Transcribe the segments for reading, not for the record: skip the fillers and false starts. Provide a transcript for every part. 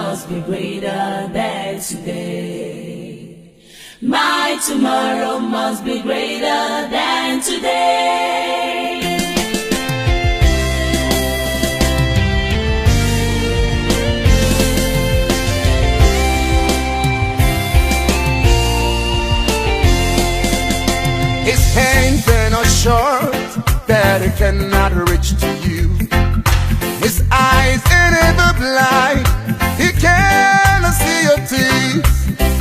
must be greater than today. My tomorrow must be greater than today. His hands are not short that he cannot reach to you. His eyes are never blind, he cannot see your tears.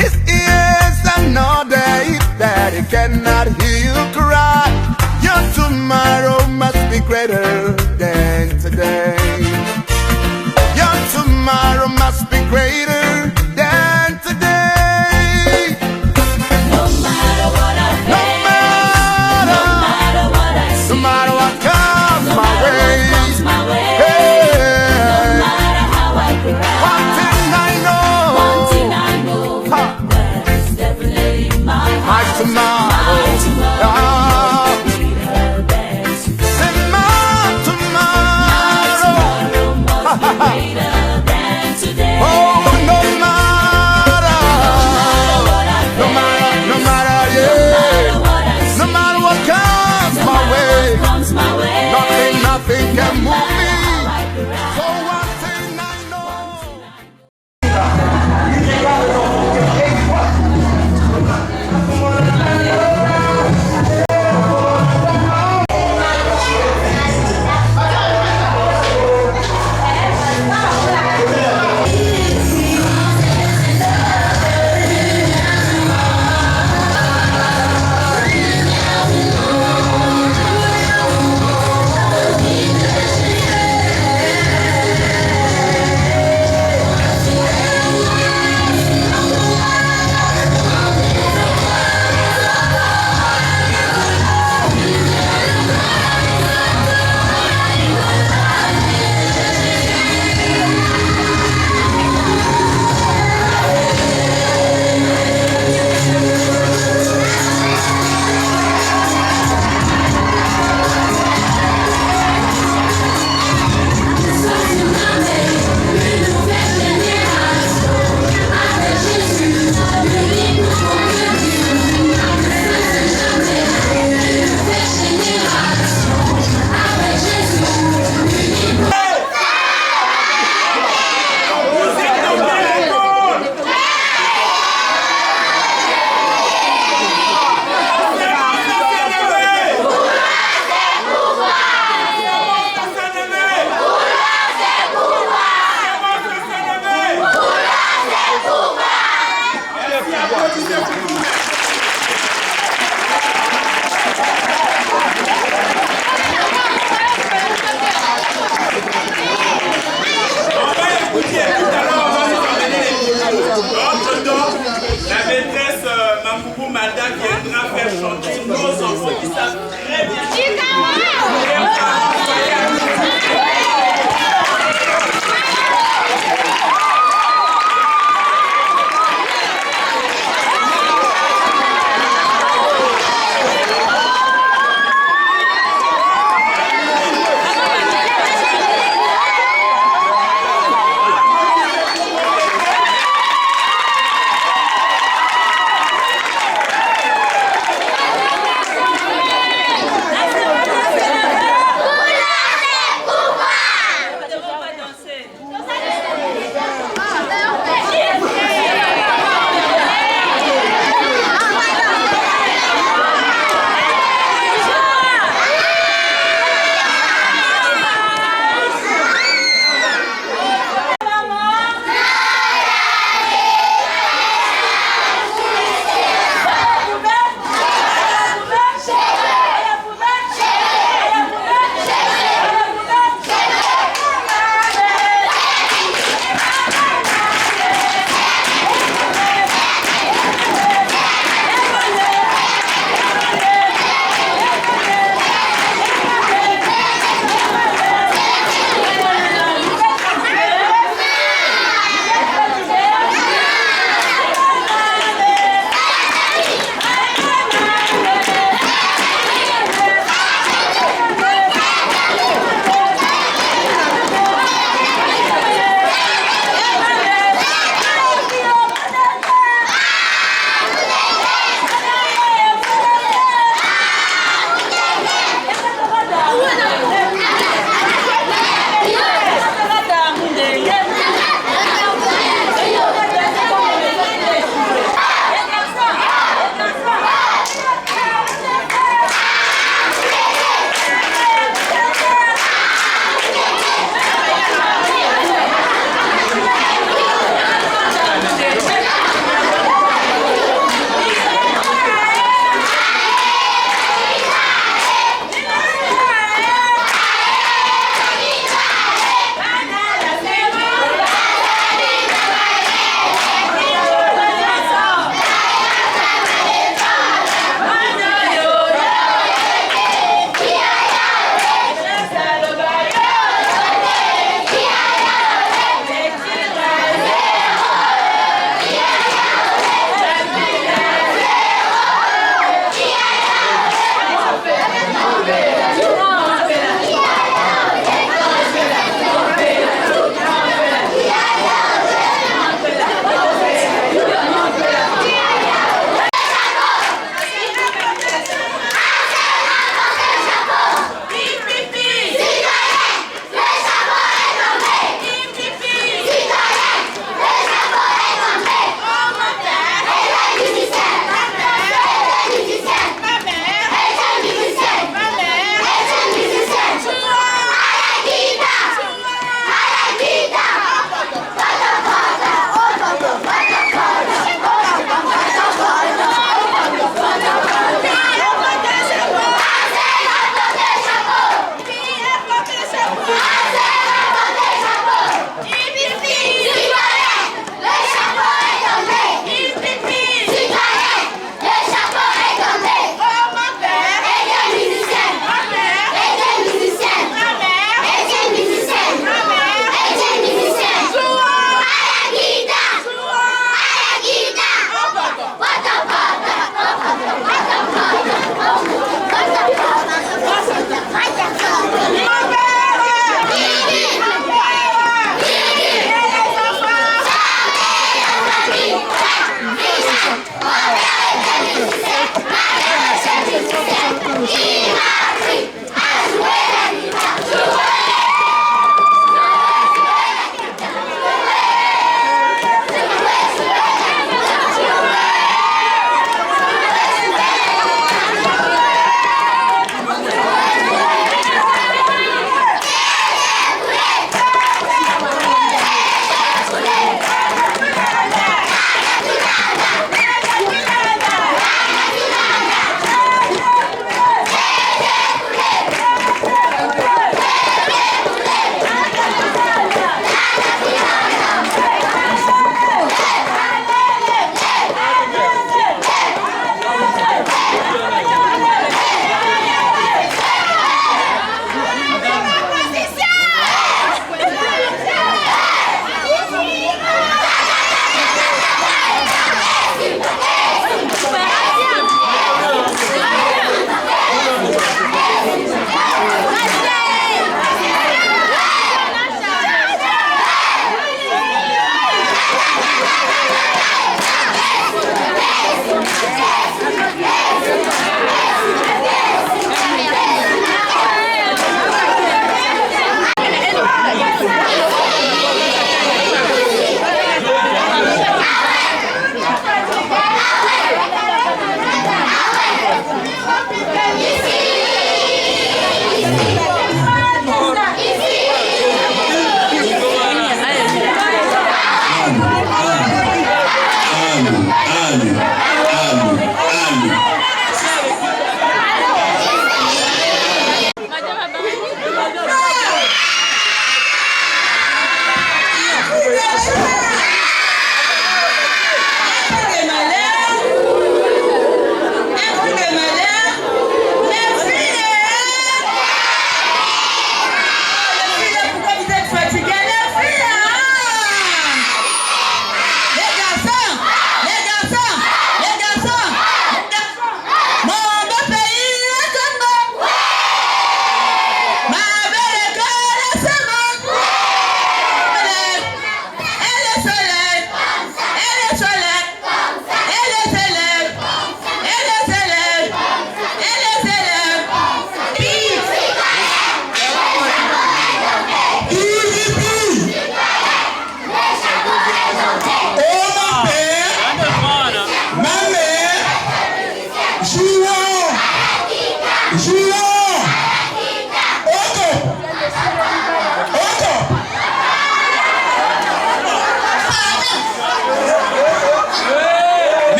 His ears are not deaf that he cannot hear you cry. Your tomorrow must be greater than today. Your tomorrow must be greater than today. No matter what I face, no matter what I see, no matter what comes no my matter way.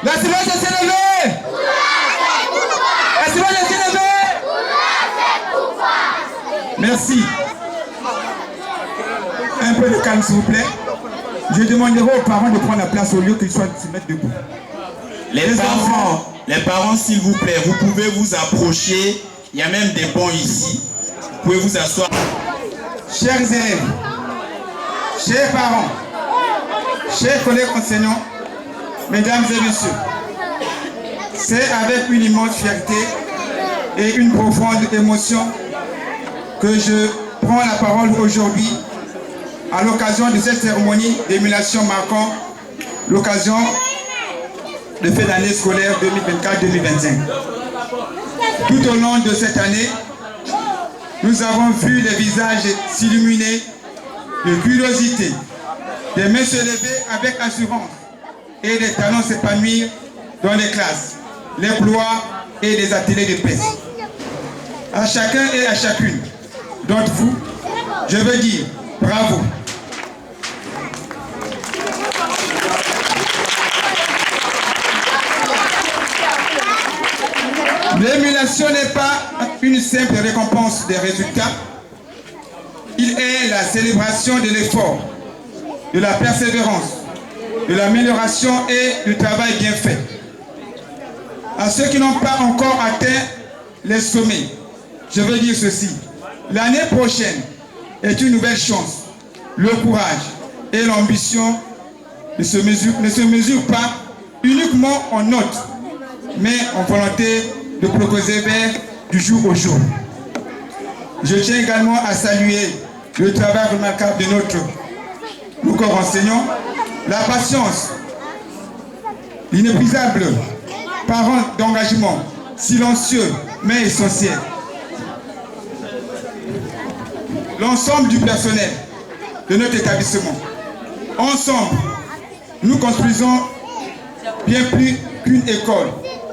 La silence s'est levée. La silence s'est levée. Merci. Un peu de calme s'il vous plaît. Je demanderai aux parents de prendre la place au lieu qu'ils soient se mettre debout. Les parents s'il vous plaît, vous pouvez vous approcher. Il y a même des bancs ici. Vous pouvez vous asseoir. Chers élèves, chers parents, chers collègues enseignants, mesdames et messieurs, c'est avec une immense fierté et une profonde émotion que je prends la parole aujourd'hui à l'occasion de cette cérémonie d'émulation marquant l'occasion de fin d'année scolaire 2024-2025. Tout au long de cette année, nous avons vu les visages s'illuminer de curiosité, des mains se lever avec assurance et des talents s'épanouir dans les classes, les couloirs et les ateliers de pêche. À chacun et à chacune d'entre vous, je veux dire bravo. L'émulation n'est pas une simple récompense des résultats. Il est la célébration de l'effort, de la persévérance, de l'amélioration et du travail bien fait. À ceux qui n'ont pas encore atteint les sommets, je veux dire ceci. L'année prochaine est une nouvelle chance. Le courage et l'ambition ne se mesurent pas uniquement en notes, mais en volonté de progresser vers du jour au jour. Je tiens également à saluer le travail remarquable de nos corps enseignants, la patience, l'inépuisable parent d'engagement, silencieux mais essentiel. L'ensemble du personnel de notre établissement. Ensemble, nous construisons bien plus qu'une école.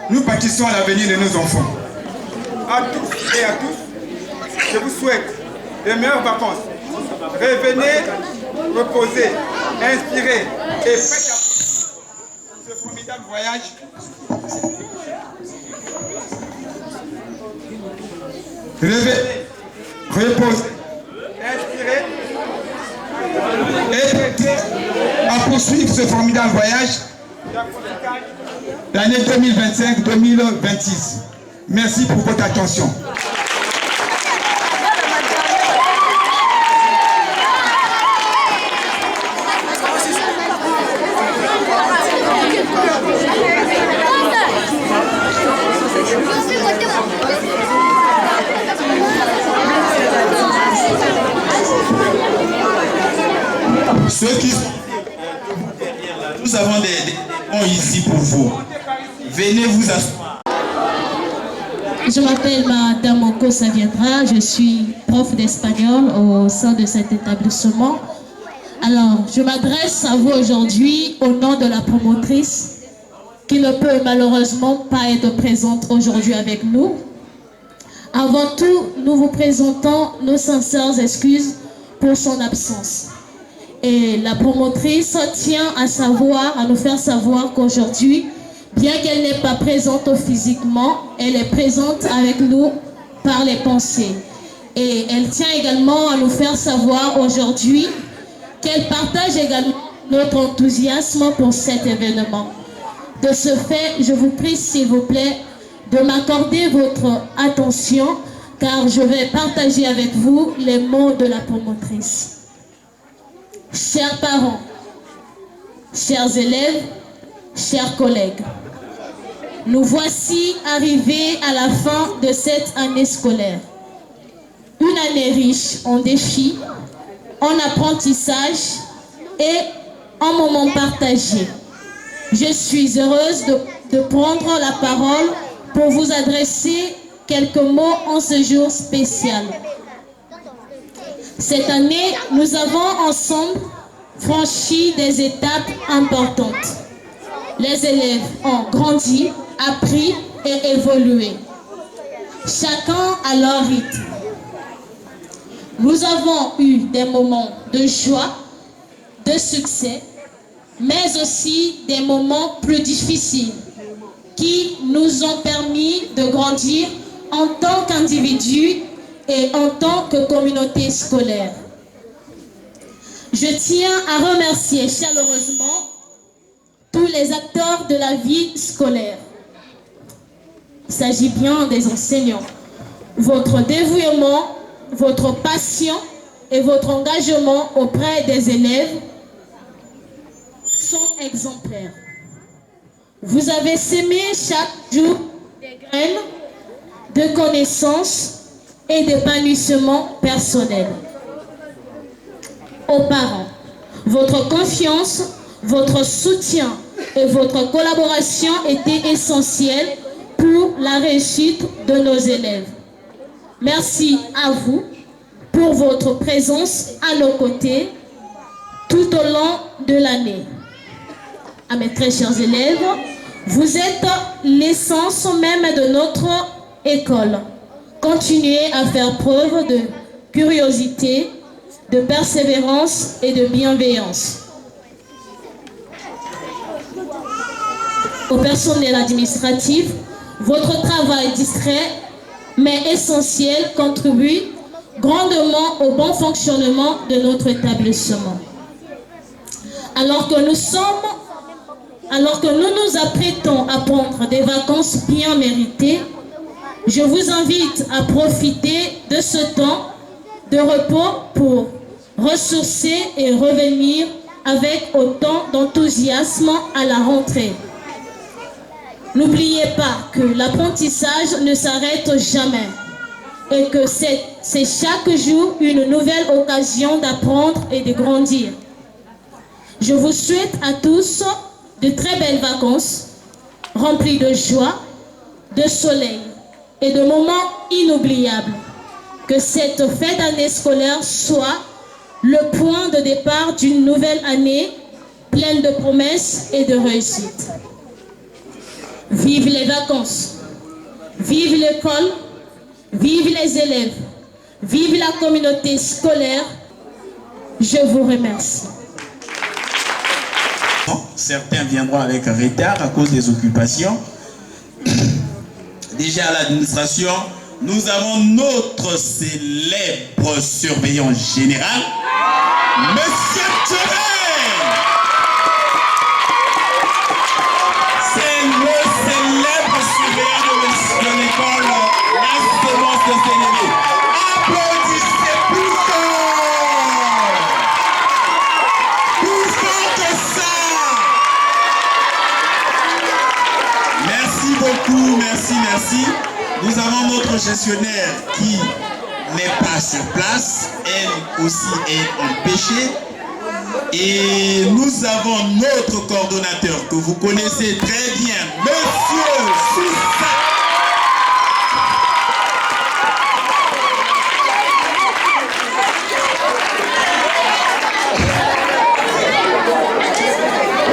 Nous bâtissons l'avenir de nos enfants. À tous et à tous, je vous souhaite les meilleures vacances. Revenez, reposez, inspirez et prêts à ce formidable voyage. Revenez, reposez, inspirez et prêtez à poursuivre ce formidable voyage l'année 2025-2026. Merci pour votre attention. Ceux qui sont nous avons des bons ici pour vous. Venez vous asseoir. Je m'appelle Madame Oko Saviedra, je suis prof d'espagnol au sein de cet établissement. Alors, je m'adresse à vous aujourd'hui au nom de la promotrice qui ne peut malheureusement pas être présente aujourd'hui avec nous. Avant tout, nous vous présentons nos sincères excuses pour son absence. Et la promotrice tient à nous faire savoir qu'aujourd'hui, bien qu'elle n'est pas présente physiquement, elle est présente avec nous par les pensées. Et elle tient également à nous faire savoir aujourd'hui qu'elle partage également notre enthousiasme pour cet événement. De ce fait, je vous prie s'il vous plaît de m'accorder votre attention car je vais partager avec vous les mots de la promotrice. Chers parents, chers élèves, chers collègues, nous voici arrivés à la fin de cette année scolaire. Une année riche en défis, en apprentissage et en moments partagés. Je suis heureuse de prendre la parole pour vous adresser quelques mots en ce jour spécial. Cette année, nous avons ensemble franchi des étapes importantes. Les élèves ont grandi, appris et évolué. Chacun à leur rythme. Nous avons eu des moments de joie, de succès, mais aussi des moments plus difficiles qui nous ont permis de grandir en tant qu'individus et en tant que communauté scolaire. Je tiens à remercier chaleureusement tous les acteurs de la vie scolaire. Il s'agit bien des enseignants. Votre dévouement, votre passion et votre engagement auprès des élèves sont exemplaires. Vous avez sémé chaque jour des graines de connaissances et d'épanouissement personnel. Aux parents, votre confiance, votre soutien et votre collaboration étaient essentiels pour la réussite de nos élèves. Merci à vous pour votre présence à nos côtés tout au long de l'année. À mes très chers élèves, vous êtes l'essence même de notre école. Continuez à faire preuve de curiosité, de persévérance et de bienveillance. Au personnel administratif, votre travail discret mais essentiel contribue grandement au bon fonctionnement de notre établissement. Alors que nous nous apprêtons à prendre des vacances bien méritées, je vous invite à profiter de ce temps de repos pour ressourcer et revenir avec autant d'enthousiasme à la rentrée. N'oubliez pas que l'apprentissage ne s'arrête jamais et que c'est chaque jour une nouvelle occasion d'apprendre et de grandir. Je vous souhaite à tous de très belles vacances, remplies de joie, de soleil et de moments inoubliables. Que cette fin d'année scolaire soit le point de départ d'une nouvelle année pleine de promesses et de réussite. Vive les vacances, vive l'école, vive les élèves, vive la communauté scolaire. Je vous remercie. Certains viendront avec retard à cause des occupations. Déjà à l'administration, nous avons notre célèbre surveillant général, Monsieur Tchoré. C'est le célèbre surveillant de l'école La Semence de Sénégal. Applaudissez plus fort! Plus fort que ça! Merci beaucoup, merci. Nous avons notre gestionnaire qui n'est pas sur place, elle aussi est empêchée. Et nous avons notre coordonnateur que vous connaissez très bien, Monsieur Sousa.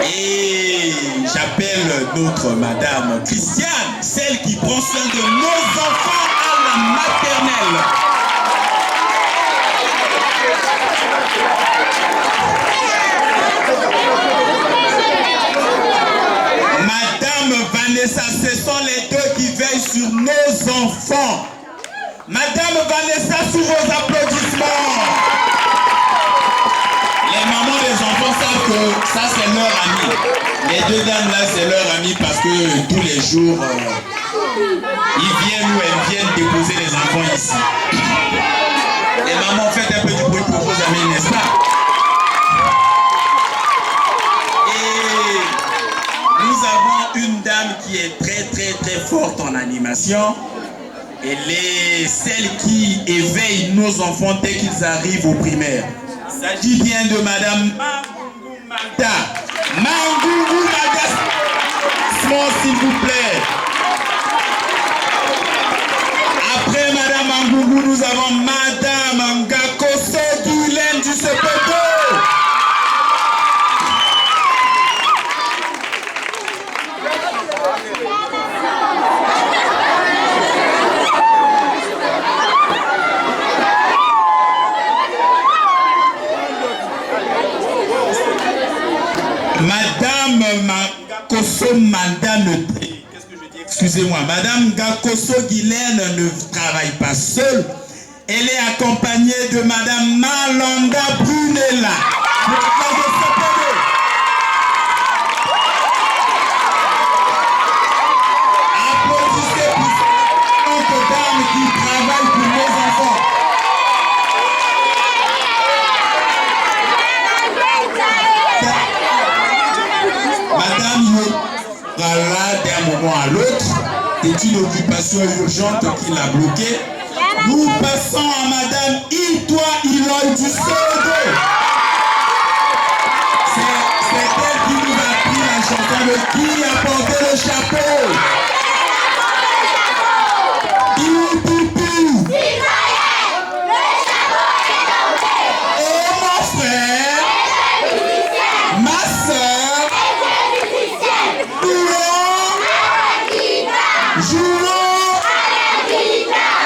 Et j'appelle notre Madame Christiane, celle qui prend soin de nos enfants à la maternelle. Madame Vanessa, ce sont les deux qui veillent sur nos enfants. Madame Vanessa, sous vos applaudissements. Les mamans des enfants savent que ça c'est leur ami. Les deux dames là c'est leur ami parce que tous les jours ils viennent ou elles viennent déposer les enfants ici. Les mamans, faites un peu du bruit pour vos amis, n'est-ce pas? Et nous avons une dame qui est très forte en animation. Elle est celle qui éveille nos enfants dès qu'ils arrivent au primaire. Il s'agit bien de Madame Mangungu Mada. Mangungu Mada, s'il vous plaît. Après Madame Mangungu, nous avons Madame Ngakoso Guilaine du Sepedo. Madame Gakoso Mandane, excusez-moi, Madame Gakoso Guylaine ne travaille pas seule. Elle est accompagnée de Madame Malanda Brunella. Applaudissez pour cette dame qui travaille pour nos enfants. Madame Yobrala, d'un moment à l'autre, c'est une occupation urgente qui l'a bloquée. Nous passons à Madame Itoa Iloy du Sodo. C'est elle qui nous a pris la chanson de qui a porté le chapeau. Ipipi. Et mon frère, ma soeur,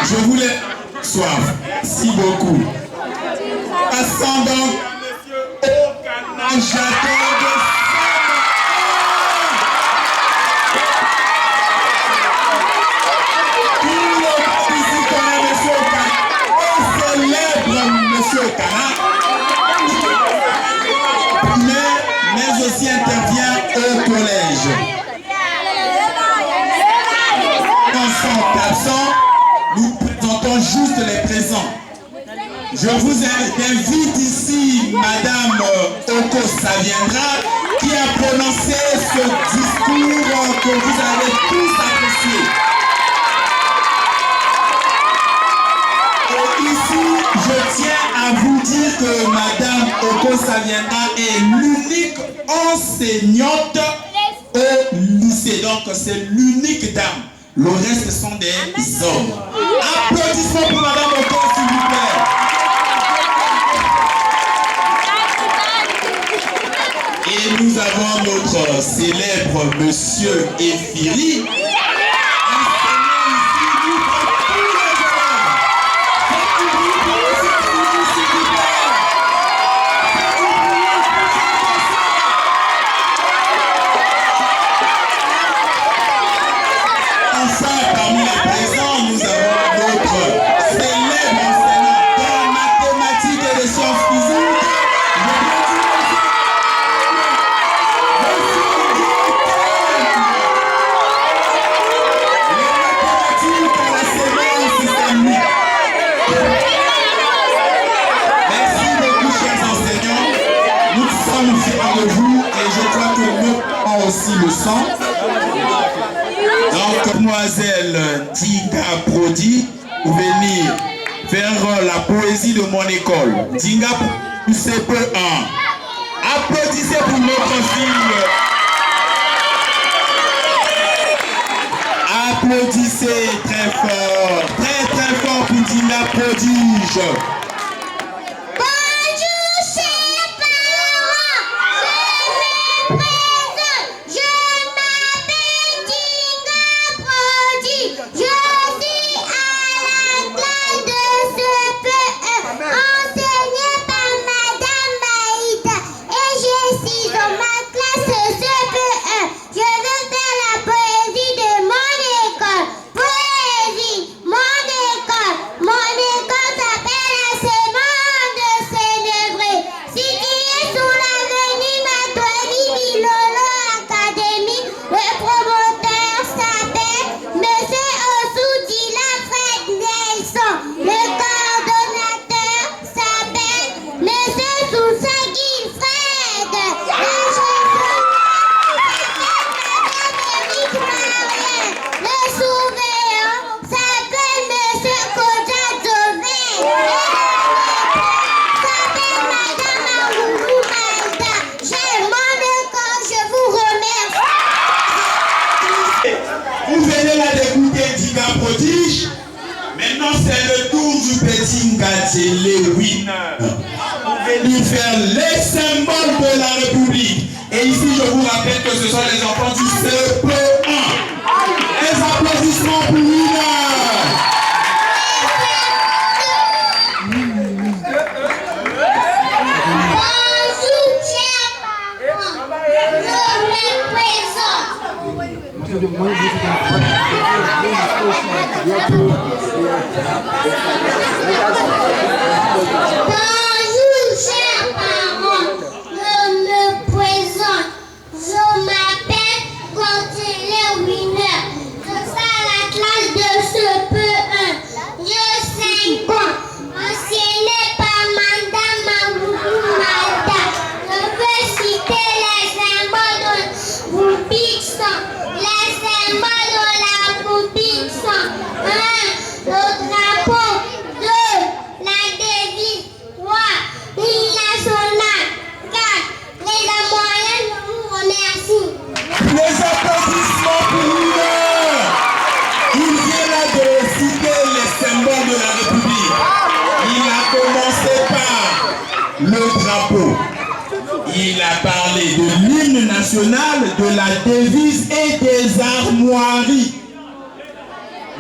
je voulais soif. Si beaucoup. Passons donc au canal Château de tout le monde ici connaît Monsieur Okana. On célèbre Monsieur Okana. Mais aussi intervient au collège. Absent, nous présentons juste les présents. Je vous invite ici Madame Oko Saviendra qui a prononcé ce discours que vous avez tous apprécié. Et ici, je tiens à vous dire que Madame Oko Saviendra est l'unique enseignante au lycée. Donc c'est l'unique dame. Le reste sont des hommes. Applaudissements pour Madame Oko, s'il vous plaît. Et nous avons notre célèbre Monsieur Efiri. Aussi le sang. Donc, mademoiselle Dinga Prodi, pour venir faire la poésie de mon école. Dinga CP1. Applaudissez pour notre fille. Applaudissez très fort pour Dinga Prodige. Maintenant, c'est le tour du petit Ngatele Winner. Venir faire les symboles de la République. Et ici, je vous rappelle que ce sont les enfants du CP1. Les applaudissements pour Winner. Bonjour, chers parents. Je me présente. Je m'appelle Gauthier Winner. Je suis à la classe de CP1. J'ai 5 ans. Enseignée par Madame Moukoumata. Je veux citer les symboles de Boubixon. Les symboles de la Boubixon. 1. Le drapeau. 2. La devise. 3. L'hymne national. 4. Les moyens, je vous remercie. Les applaudissements pour Winner. Il vient là de citer les symboles de la République. Il a commencé par le drapeau. Il a parlé de l'hymne national, de la devise et des armoiries.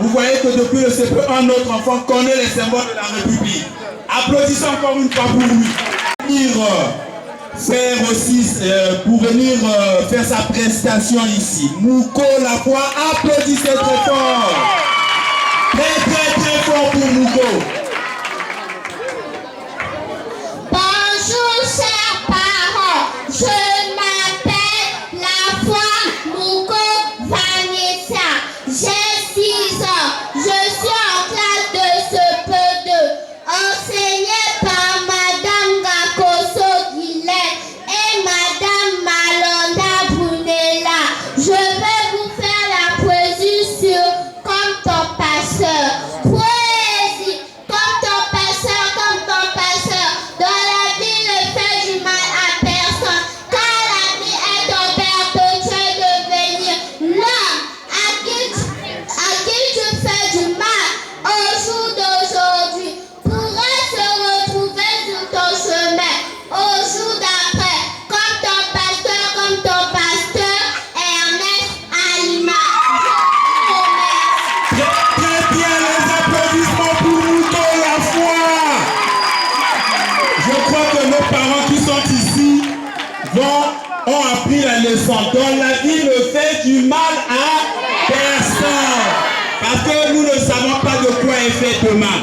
Vous voyez que depuis le CP1, notre enfant connaît les symboles de la République. Applaudissons encore une fois pour lui. Pour venir faire sa prestation ici. Mouko Lafroy, applaudissez très fort. Très fort pour Mouko. Bonjour, chers parents. Je m'appelle Lafroy Mouko Vanessa. J'ai 6 ans. Je suis en classe de CP2, enseignée par Madame Gakoso Guillet et Madame Malonda Brunella. Je vais vous faire la poésie sur Comme ton passeur. Poésie, comme ton passeur, comme ton passeur. Dans la vie, ne fais du mal à personne, car la vie est ton père que tu es devenir. L'homme à qui tu fais du mal au jour d'aujourd'hui pourrait se retrouver sur ton chemin au jour d'après, comme ton pasteur, Ernest Alima. Je vous remercie. Très bien, les applaudissements pour Mouko Lafroy. Je crois que nos parents qui sont ici ont appris la leçon. Dans la vie, ne fait du mal à personne. Parce que nous ne savons pas de quoi est fait demain.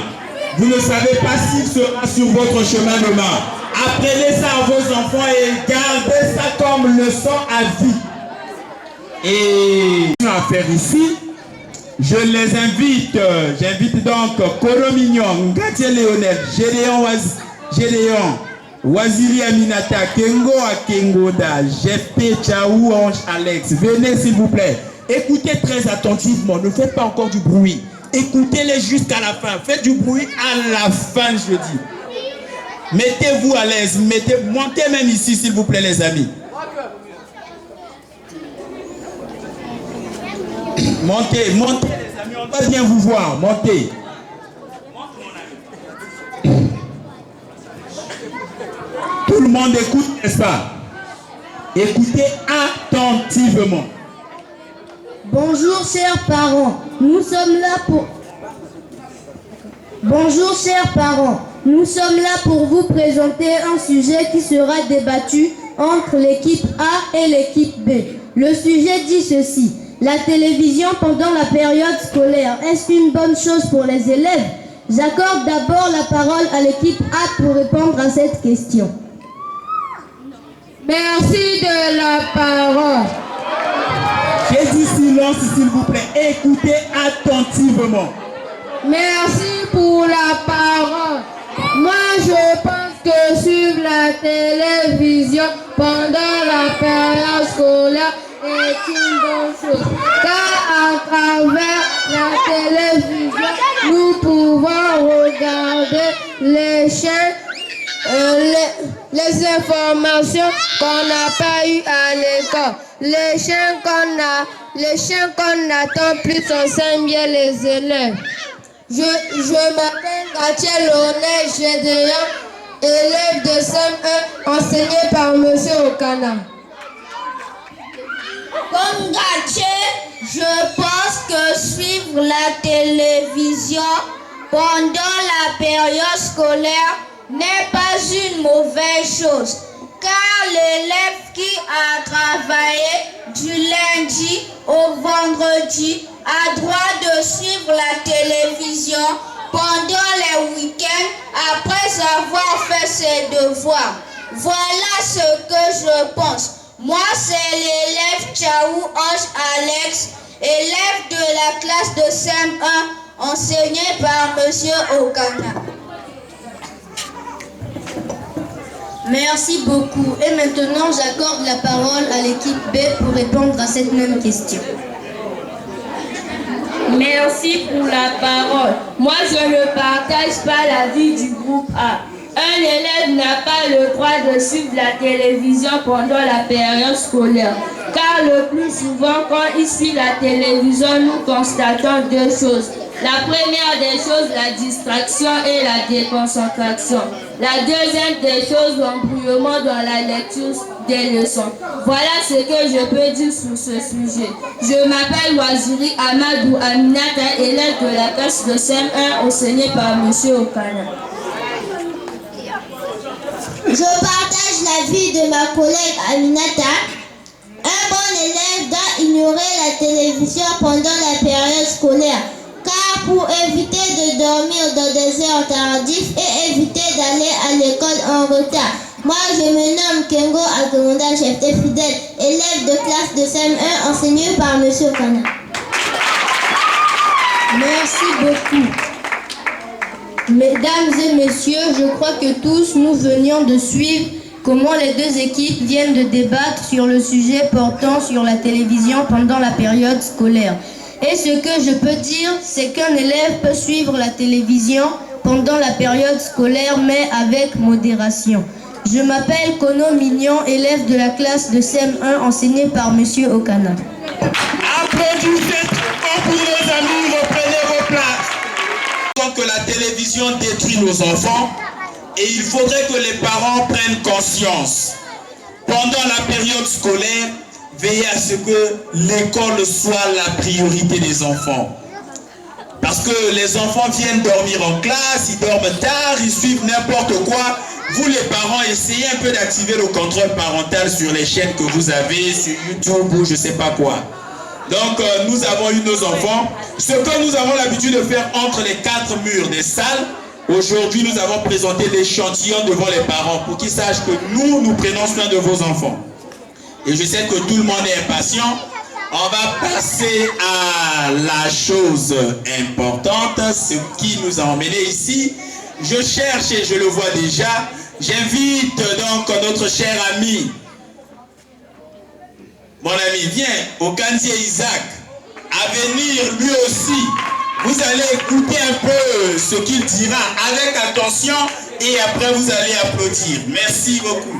Vous ne savez pas s'il sera sur votre chemin demain. Apprenez ça à vos enfants et gardez ça comme leçon à vie. Et à faire ici, je les invite, j'invite donc Koro Mignon, Ngatier Léonel, Gédéon, Waziri Aminata, Kengo Akengoda, GFP Tchaou Ange Alex. Venez s'il vous plaît. Écoutez très attentivement, ne faites pas encore du bruit. Écoutez-les jusqu'à la fin. Faites du bruit à la fin, je dis. Mettez-vous à l'aise, montez même ici s'il vous plaît les amis. Montez les amis, on va bien vous voir, montez. Tout le monde écoute, n'est-ce pas? Écoutez attentivement. Bonjour chers parents, nous sommes là pour... Bonjour chers parents, nous sommes là pour vous présenter un sujet qui sera débattu entre l'équipe A et l'équipe B. Le sujet dit ceci: la télévision pendant la période scolaire, est-ce une bonne chose pour les élèves? J'accorde d'abord la parole à l'équipe A pour répondre à cette question. Merci de la parole. J'ai dit silence s'il vous plaît, écoutez attentivement. Merci pour la parole. Moi, je pense que suivre la télévision pendant la période scolaire est une bonne chose. Car à travers la télévision, nous pouvons regarder les chaînes, les informations qu'on n'a pas eues à l'école. Les chaînes qu'on n'attend plus enseignent bien les élèves. Je m'appelle Gauthier Léonel Gédéon, élève de CM1 enseigné par M. Okana. Comme Gauthier, je pense que suivre la télévision pendant la période scolaire n'est pas une mauvaise chose, car l'élève qui a travaillé du lundi au vendredi a droit de suivre la télévision pendant les week-ends après avoir fait ses devoirs. Voilà ce que je pense. Moi, c'est l'élève Tchaou Ange Alex, élève de la classe de CM1, enseigné par Monsieur Okana. Merci beaucoup. Et maintenant, j'accorde la parole à l'équipe B pour répondre à cette même question. Merci pour la parole. Moi, je ne partage pas l'avis du groupe A. Un élève n'a pas le droit de suivre la télévision pendant la période scolaire. Car le plus souvent, quand il suit la télévision, nous constatons deux choses. La première des choses, la distraction et la déconcentration. La deuxième des choses, l'embrouillement dans la lecture des leçons. Voilà ce que je peux dire sur ce sujet. Je m'appelle Waziri Amadou Aminata, élève de la classe de CM1 enseignée par M. Okana. Je partage l'avis de ma collègue Aminata. Un bon élève doit ignorer la télévision pendant la période scolaire, car pour éviter de dormir dans des heures tardives et éviter d'aller à l'école en retard. Moi, je me nomme Kengo Akomonda, chef de fidèle, élève de classe de CM1 enseigné par M. Okana. Merci beaucoup. Mesdames et messieurs, je crois que tous nous venions de suivre comment les deux équipes viennent de débattre sur le sujet portant sur la télévision pendant la période scolaire. Et ce que je peux dire, c'est qu'un élève peut suivre la télévision pendant la période scolaire, mais avec modération. Je m'appelle Kono Mignon, élève de la classe de CM1 enseignée par M. Okana. Applaudissez pour nos amis, reprenez vos places. Que la télévision détruit nos enfants et il faudrait que les parents prennent conscience. Pendant la période scolaire, veillez à ce que l'école soit la priorité des enfants. Parce que les enfants viennent dormir en classe, ils dorment tard, ils suivent n'importe quoi. Vous les parents, essayez un peu d'activer le contrôle parental sur les chaînes que vous avez, sur YouTube ou je ne sais pas quoi. Donc nous avons eu nos enfants. Ce que nous avons l'habitude de faire entre les quatre murs des salles, aujourd'hui nous avons présenté l'échantillon devant les parents pour qu'ils sachent que nous prenons soin de vos enfants. Et je sais que tout le monde est impatient. On va passer à la chose importante, ce qui nous a emmenés ici. Je cherche et je le vois déjà. J'invite donc notre cher ami, mon ami, viens, Okanzie Isaac, à venir lui aussi. Vous allez écouter un peu ce qu'il dira avec attention et après vous allez applaudir. Merci beaucoup.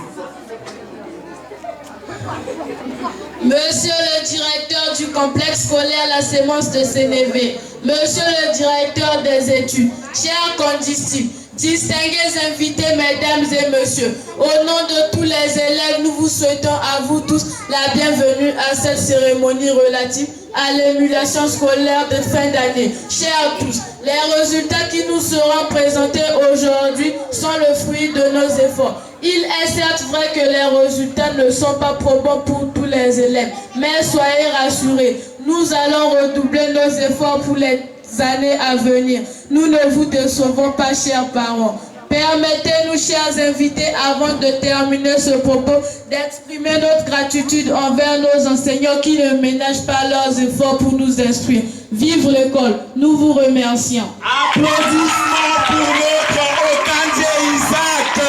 Monsieur le directeur du complexe scolaire La Sémence de Sénévé, monsieur le directeur des études, chers condisciples, distingués invités, mesdames et messieurs, au nom de tous les élèves, nous vous souhaitons à vous tous la bienvenue à cette cérémonie relative à l'émulation scolaire de fin d'année. Chers tous, les résultats qui nous seront présentés aujourd'hui sont le fruit de nos efforts. Il est certes vrai que les résultats ne sont pas probants pour tous les élèves, mais soyez rassurés, nous allons redoubler nos efforts pour les années à venir. Nous ne vous décevons pas, chers parents. Permettez-nous, chers invités, avant de terminer ce propos, d'exprimer notre gratitude envers nos enseignants qui ne ménagent pas leurs efforts pour nous instruire. Vive l'école, nous vous remercions. Applaudissements pour notre Okanzie Isaac,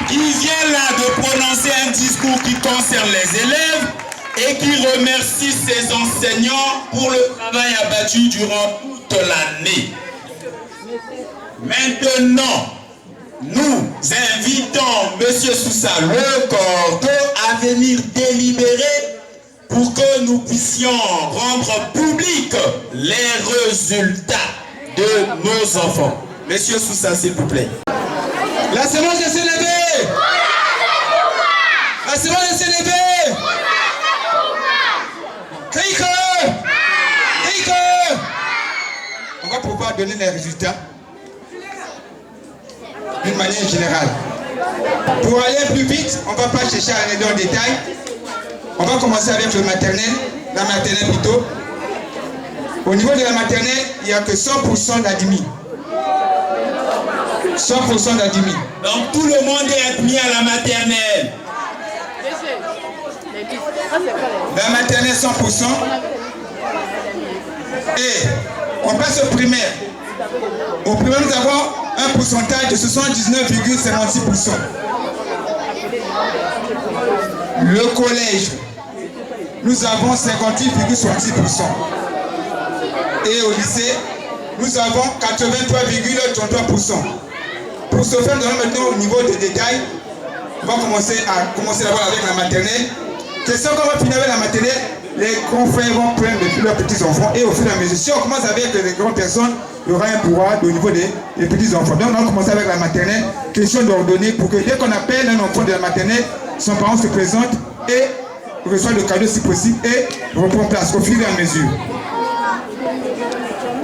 qui vient là de prononcer un discours qui concerne les élèves et qui remercie ses enseignants pour le travail abattu durant toute l'année. Maintenant, nous invitons M. Sousa Le Cordeau à venir délibérer pour que nous puissions rendre publics les résultats de nos enfants. Monsieur Sousa, s'il vous plaît. La sémence de Sénévé. La sémence de Sénévé. On va pouvoir donner les résultats d'une manière générale. Pour aller plus vite, on ne va pas chercher à aller dans le détail. On va commencer avec le maternel, la maternelle plutôt. Au niveau de la maternelle, il n'y a que 100% d'admis. 100% d'admis. Donc tout le monde est admis à la maternelle. La maternelle 100%. Et on passe au primaire. Au primaire, nous avons un pourcentage de 79,56%. Le collège, nous avons 58,66%. Et au lycée, nous avons 83,33%. Pour ce faire, nous allons maintenant au niveau des détails. On va commencer d'abord avec la maternelle. Question qu'on va finir avec la maternelle, les grands frères vont prendre depuis leurs petits-enfants et au fur et à mesure, si on commence avec les grandes personnes, il y aura un pouvoir au niveau des petits-enfants. Donc on va commencer avec la maternelle. Question d'ordonner pour que dès qu'on appelle un enfant de la maternelle, son parent se présente et reçoit le cadeau si possible et reprend place au fur et à mesure.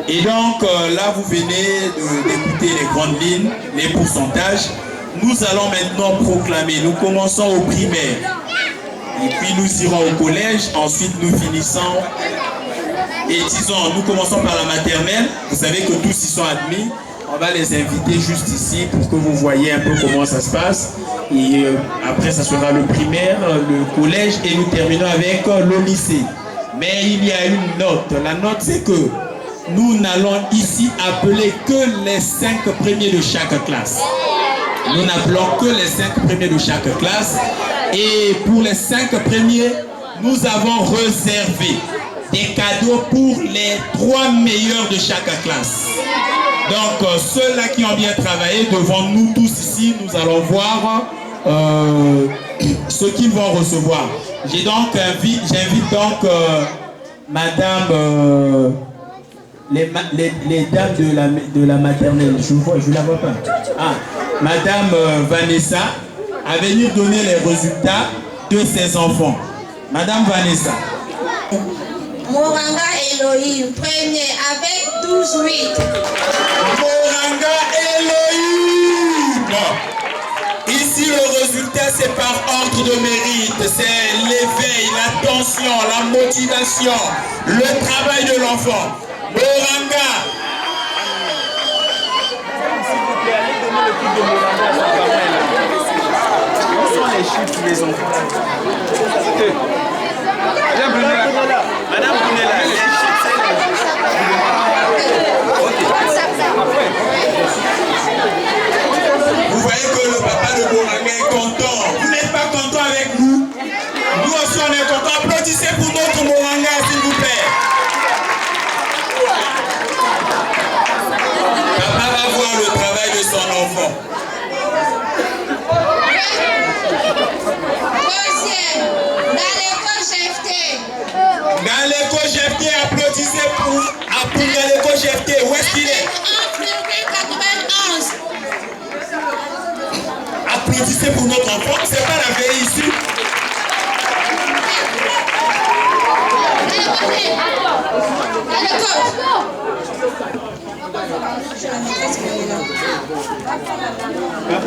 Et donc là, vous venez d'écouter les grandes lignes, les pourcentages. Nous allons maintenant proclamer. Nous commençons au primaire. Et puis nous irons au collège. Ensuite, nous finissons. Et disons, nous commençons par la maternelle. Vous savez que tous y sont admis. On va les inviter juste ici pour que vous voyez un peu comment ça se passe. Et après, ça sera le primaire, le collège et nous terminons avec le lycée. Mais il y a une note. La note, c'est que nous n'allons ici appeler que les 5 premiers de chaque classe. Nous n'appelons que les 5 premiers de chaque classe. Et pour les 5 premiers, nous avons réservé des cadeaux pour les 3 meilleurs de chaque classe. Donc, ceux-là qui ont bien travaillé, devant nous tous ici, nous allons voir ce qu'ils vont recevoir. J'invite donc Madame, les dames de la maternelle, je ne la vois pas. Ah, Madame Vanessa, à venir donner les résultats de ses enfants. Madame Vanessa. Moranga Elohim, premier avec 12,8. Moranga Elohim. Ici, le résultat, c'est par ordre de mérite. C'est l'éveil, l'attention, la motivation, le travail de l'enfant. Moranga. S'il vous plaît, allez donner le coup de Moranga à sa grand-mère. Où sont les chiffres pour les enfants? Madame Brunella, les chiffres, c'est Vous voyez que le papa de Moranga est content. Vous n'êtes pas content avec nous? Nous aussi, on est content. Applaudissez pour notre Moranga, s'il vous plaît. Papa va voir le travail de son enfant. Deuxième, dans l'école GFT. Dans l'école GFT, applaudissez pour l'école GFT. Où est-ce qu'il est? 11,91. Applaudissez pour notre enfant. C'est pas la veille ici.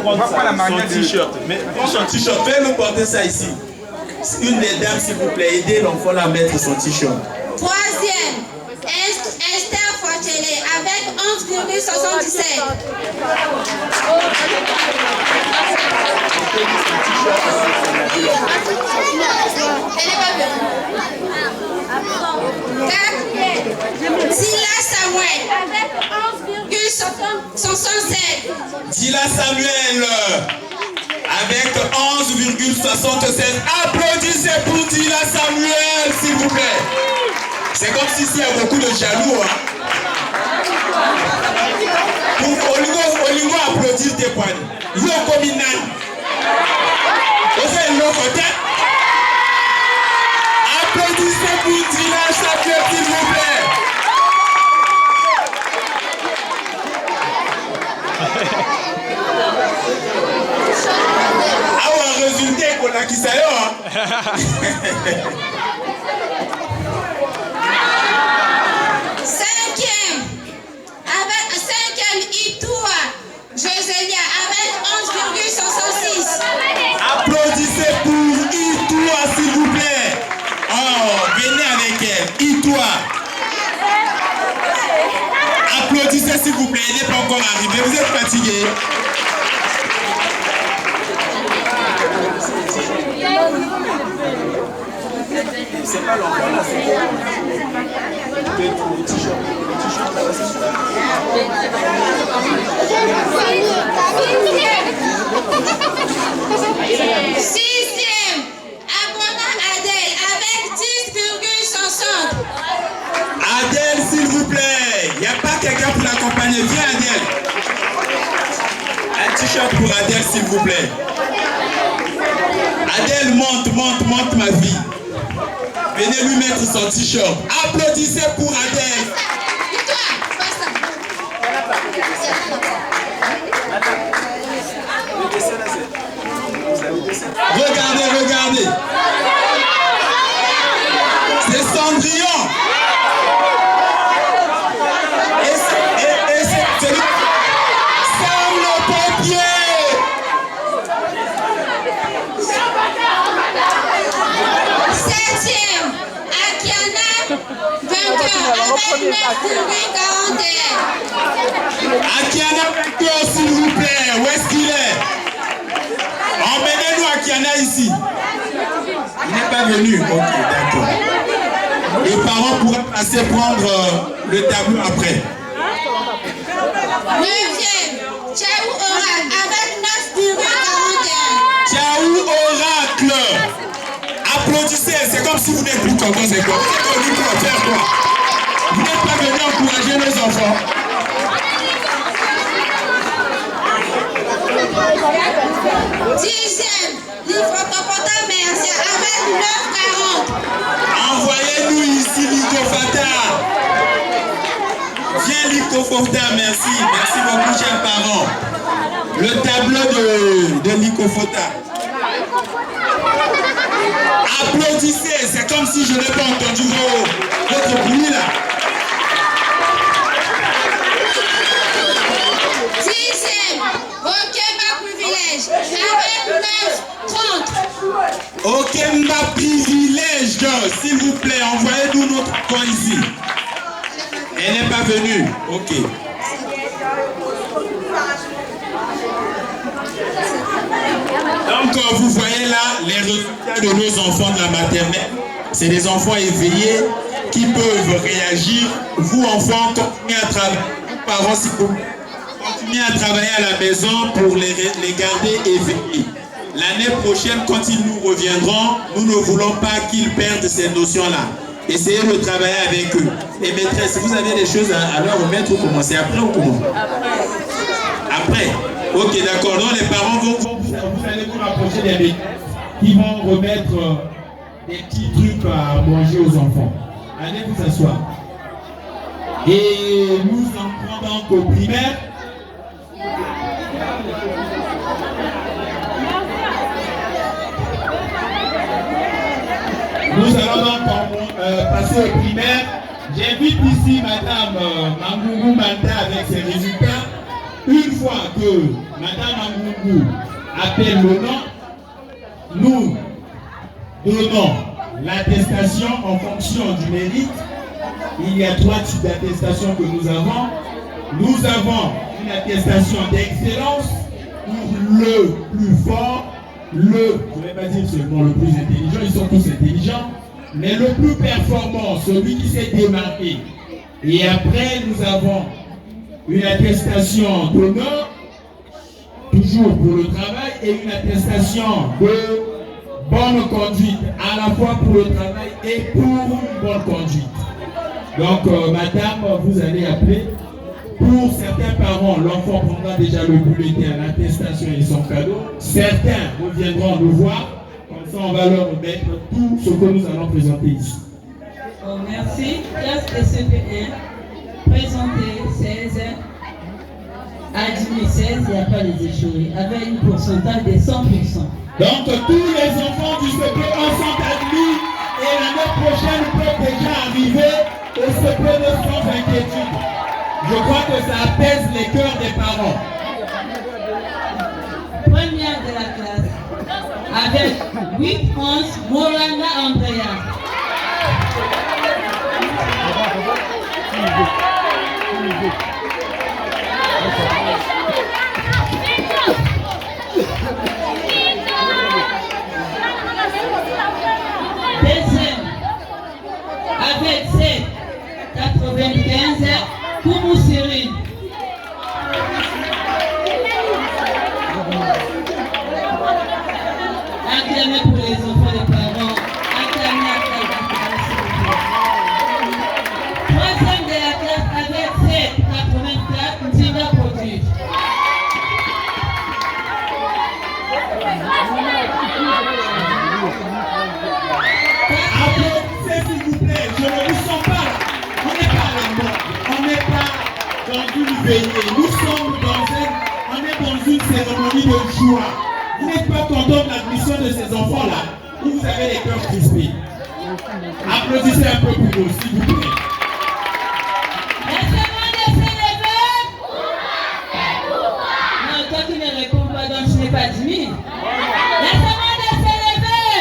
On va prendre son t-shirt. Mais son t-shirt, faites-nous porter ça ici. Une des dames, s'il vous plaît, aidez l'enfant à mettre son t-shirt. Troisième, Esther Fortelé avec 11,77. Elle est pas bien. Zila Samuel avec 11,67. Dila Samuel avec 11,76. Applaudissez pour Dila Samuel, s'il vous plaît. C'est comme si il y a beaucoup de jaloux. Olingo applaudir tes poignes. Yo communal. Applaudissez pour Dila Samuel, s'il vous plaît. Awa résultat qu'on a qui ça Cinquième, Itoua Josélia avec 11,66. Applaudissez pour Itoua, s'il vous plaît. Oh, venez avec elle. Itoua. Applaudissez s'il vous plaît, il n'est pas encore arrivé. Vous êtes fatigué. C'est pas l'enfant là, c'est le t-shirt. Sixième, Abona Adèle avec 10,60. Adèle, s'il vous plaît. Il n'y a pas quelqu'un pour l'accompagner. Viens, Adèle. Un t-shirt pour Adèle, s'il vous plaît. Adèle, monte ma vie. Venez lui mettre son t-shirt. Applaudissez pour Adèle. Regardez. C'est Cendrillon. Et c'est Sam le pompier. Septième, Akiana, vainqueur avec 9,41. Akiana vainqueur, s'il vous plaît. Où est-ce qu'il est? Emmenez-nous Akiana ici. Il n'est pas venu. Ok, d'accord. Les parents pourraient passer prendre le tableau après. Neuvième, Tchaou Oracle avec 9,41. Tchaou Oracle. Applaudissez, c'est comme si vous n'êtes plus content, c'est quoi? Vous êtes venu pour faire quoi? Vous n'êtes pas venu encourager nos enfants. Dixième, Livre-Topota Merci avec 9,40. Envoyez-nous ici Likofata. Viens Likofata, merci. Merci beaucoup, chers parents. Le tableau de Likofata. Applaudissez, c'est comme si je n'ai pas entendu votre bruit là. Dixième, Okemba Privilège avec 9,30. Okemba Privilège, s'il vous plaît, envoyez-nous notre coin ici. Elle n'est pas venue. Ok. Donc, vous voyez là les résultats de nos enfants de la maternelle. C'est des enfants éveillés qui peuvent réagir. Vous, enfants, continuez à travailler. Parents, si vous continuez à travailler à la maison pour les garder éveillés. L'année prochaine, quand ils nous reviendront, nous ne voulons pas qu'ils perdent ces notions-là. Essayez de travailler avec eux. Et maîtresse, vous avez des choses à leur remettre ou comment? C'est après ou comment? Après. Ok, d'accord. Donc les parents vous allez vous rapprocher des maîtresses qui vont remettre des petits trucs à manger aux enfants. Allez vous asseoir. Et nous entrons donc au primaire. Nous allons donc passer au primaire. J'invite ici Madame Mangourou Manta avec ses résultats. Une fois que Madame Mangourou appelle le nom, nous donnons l'attestation en fonction du mérite. Il y a 3 types d'attestations que nous avons. Nous avons une attestation d'excellence pour le plus fort, je ne vais pas dire seulement le plus intelligent, ils sont tous intelligents, mais le plus performant, celui qui s'est démarqué. Et après, nous avons une attestation d'honneur, toujours pour le travail, et une attestation de bonne conduite, à la fois pour le travail et pour une bonne conduite. Donc, madame, vous allez appeler. Pour certains parents, l'enfant prendra déjà le bulletin, l'attestation et son cadeau. Certains reviendront nous voir. Comme ça, on va leur remettre tout ce que nous allons présenter ici. Oh, merci. Classe de CP1, présenté 16 admis 16, il n'y a pas les échoués, avec un pourcentage de 100%. Donc, tous les enfants du CP1 sont admis et l'année prochaine peuvent déjà arriver au CP2 sans inquiétude. Je crois que ça apaise les cœurs des parents. Première de la classe, avec 8 France, Moranda Andrea. main pour les enfants des parents. Acclamez, acclamez, s'il vous plaît. Troisième de la classe avec 7,84, Ntina Produit. Applaudissez s'il vous plaît, je ne vous sens pas là. On n'est pas à la mort, on n'est pas dans une veillée, on est dans une cérémonie de joie. Vous n'êtes pas content de l'admission de ces enfants-là, ou vous avez les cœurs crispés. Applaudissez un peu pour nous, s'il vous plaît. Laissez-moi s'élever. Non, toi qui ne réponds pas, donc je n'ai pas 10 000. Laissez-moi s'élever.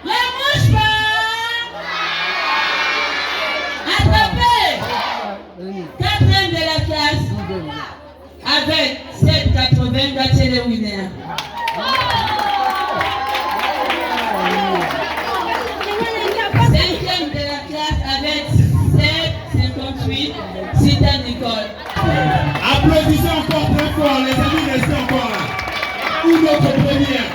La mouche pas. Attrapez. Quatrième de la classe. Avec 7,80, battez les winners. Cinquième de la classe avec 7,58, Cita Nicole. Applaudissez encore très fort, les amis, restez encore là. Ou notre première.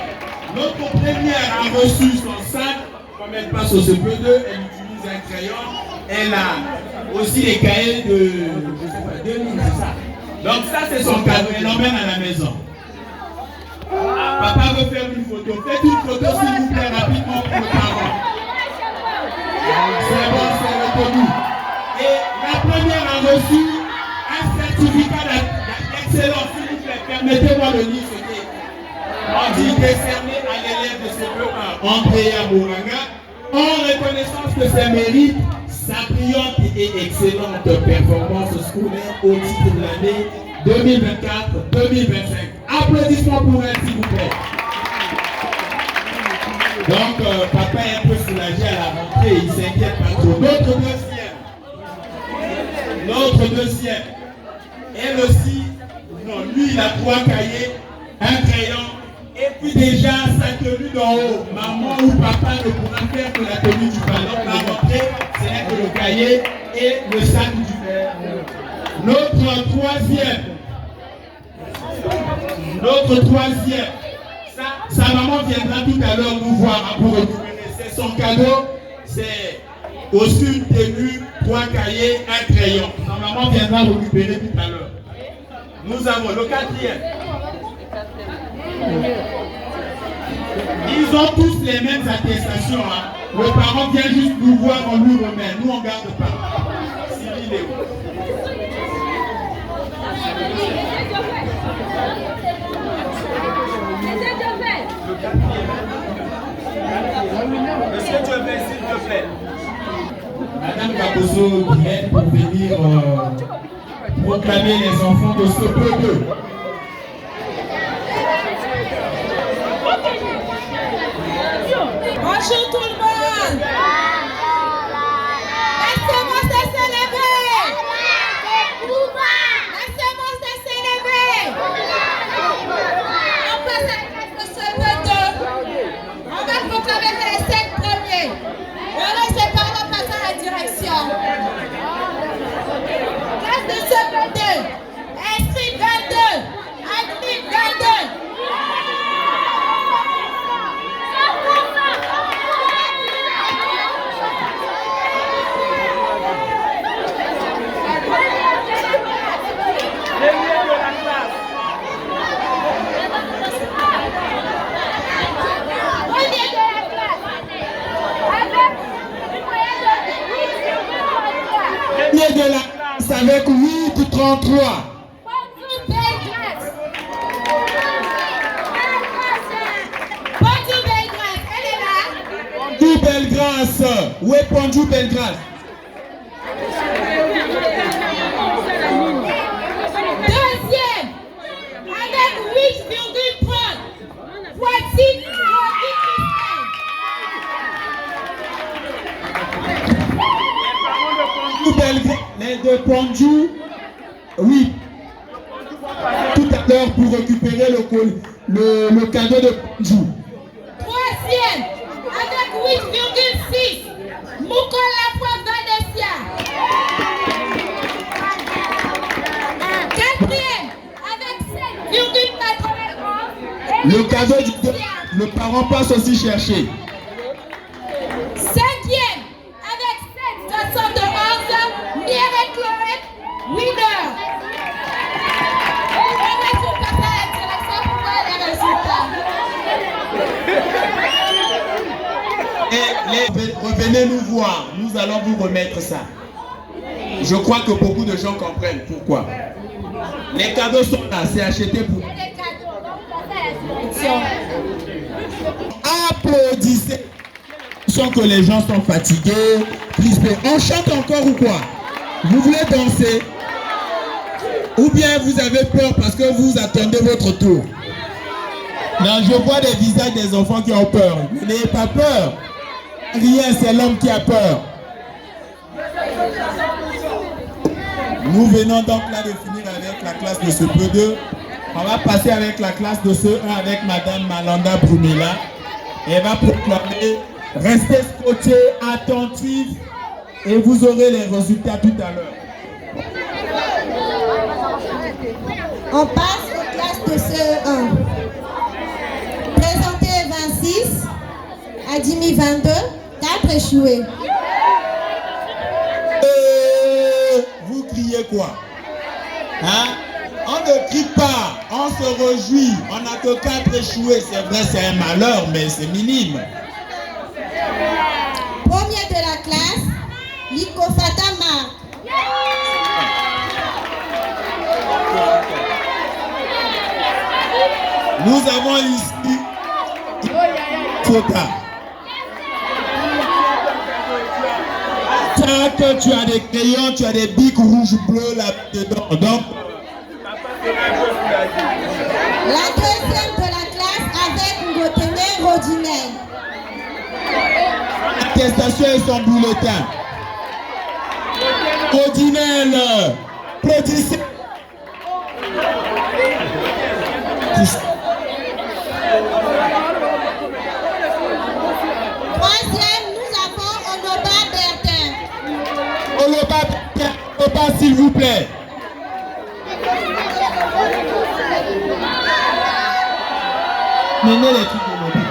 Notre première a reçu son sac. Comme elle passe au CP2, elle utilise un crayon. Elle a aussi les cahiers de, je sais pas, 2000, c'est ça. Donc ça, c'est son cadeau. Elle l'emmène à la maison. Papa veut faire une photo. Faites une photo, s'il vous plaît, rapidement pour le parent. C'est bon, c'est reconnu. Et la première a reçu un certificat d'excellence. S'il vous plaît, permettez-moi de lire ce qui est. On dit décerné à l'élève de CP1, Andrea Mouranga, en reconnaissance de ses mérites, sa brillante et excellente performance scolaire au titre de l'année 2024-2025. Applaudissements pour elle, s'il vous plaît. Donc, papa est un peu soulagé à la rentrée, il s'inquiète pas trop. Notre deuxième, elle aussi, non, lui il a 3 cahiers, un crayon, et puis déjà sa tenue d'en haut. Maman ou papa ne pourra faire que la tenue du ballon. Donc la rentrée, ce n'est que le cahier et le sac du verre. Notre troisième, sa maman viendra tout à l'heure nous voir pour récupérer. C'est son cadeau, c'est aussi une tenue, 3 cahiers, un crayon. Sa maman viendra récupérer tout à l'heure. Nous avons le 4e. Ils ont tous les mêmes attestations. Hein. Le parent vient juste nous voir, on lui remet. Nous, on ne garde pas. Cyril est où? Monsieur Diobé, s'il te plaît. Madame Gaboso vient pour venir proclamer les enfants de ce peu. Bonjour tout le monde. Laissez-moi s'élever. Laissez-moi s'élever. On passe à ce CP2. On va proclamer les 7 premiers. Le reste des parents passent à la direction. Classe de CP2. Inscrit 22. Admis 22. De la classe avec 8,33. Bonjour Belgrâce, elle est là. Bonjour Belgrâce. Où est Bonjour Belgrâce? Deuxième, avec 8,30. Voici les deux Pondu, oui, tout à l'heure pour récupérer le cadeau de Pondu. Troisième, avec 8,6. Moukola Foi Vanessa. Quatrième, avec 7,91. Le cadeau du le parent passe aussi chercher. 5e, avec 7,71, Miracle winner. Revenez nous voir, nous allons vous remettre ça. Je crois que beaucoup de gens comprennent pourquoi. Les cadeaux sont là, c'est acheté pour... Applaudissez. Je sens que les gens sont fatigués, crispés. On chante encore ou quoi? Vous voulez danser? Ou bien vous avez peur parce que vous attendez votre tour? Non, je vois des visages des enfants qui ont peur. N'ayez pas peur. Rien, c'est l'homme qui a peur. Nous venons donc là de finir avec la classe de ce CE2. On va passer avec la classe de CE1 avec Madame Malanda Brunella. Elle va proclamer, restez scotchés, attentifs et vous aurez les résultats tout à l'heure. On passe aux classes de CE1. Présenté 26, Adimi 22, 4 échoués. Vous criez quoi? Hein? On ne crie pas, on se réjouit. On n'a que 4 échoués. C'est vrai, c'est un malheur, mais c'est minime. Premier de la classe, Liko Fatama. Nous avons ici Fota. Que tu as des crayons, tu as des bics rouges bleus là-dedans. Donc, la deuxième de la classe avec Ngotene Rodinel. L'attestation et son bulletin. Rodinel, applaudissez. Troisième, nous avons Onoba Bertin. Onoba, s'il vous plaît. Menez les trucs de Onoba.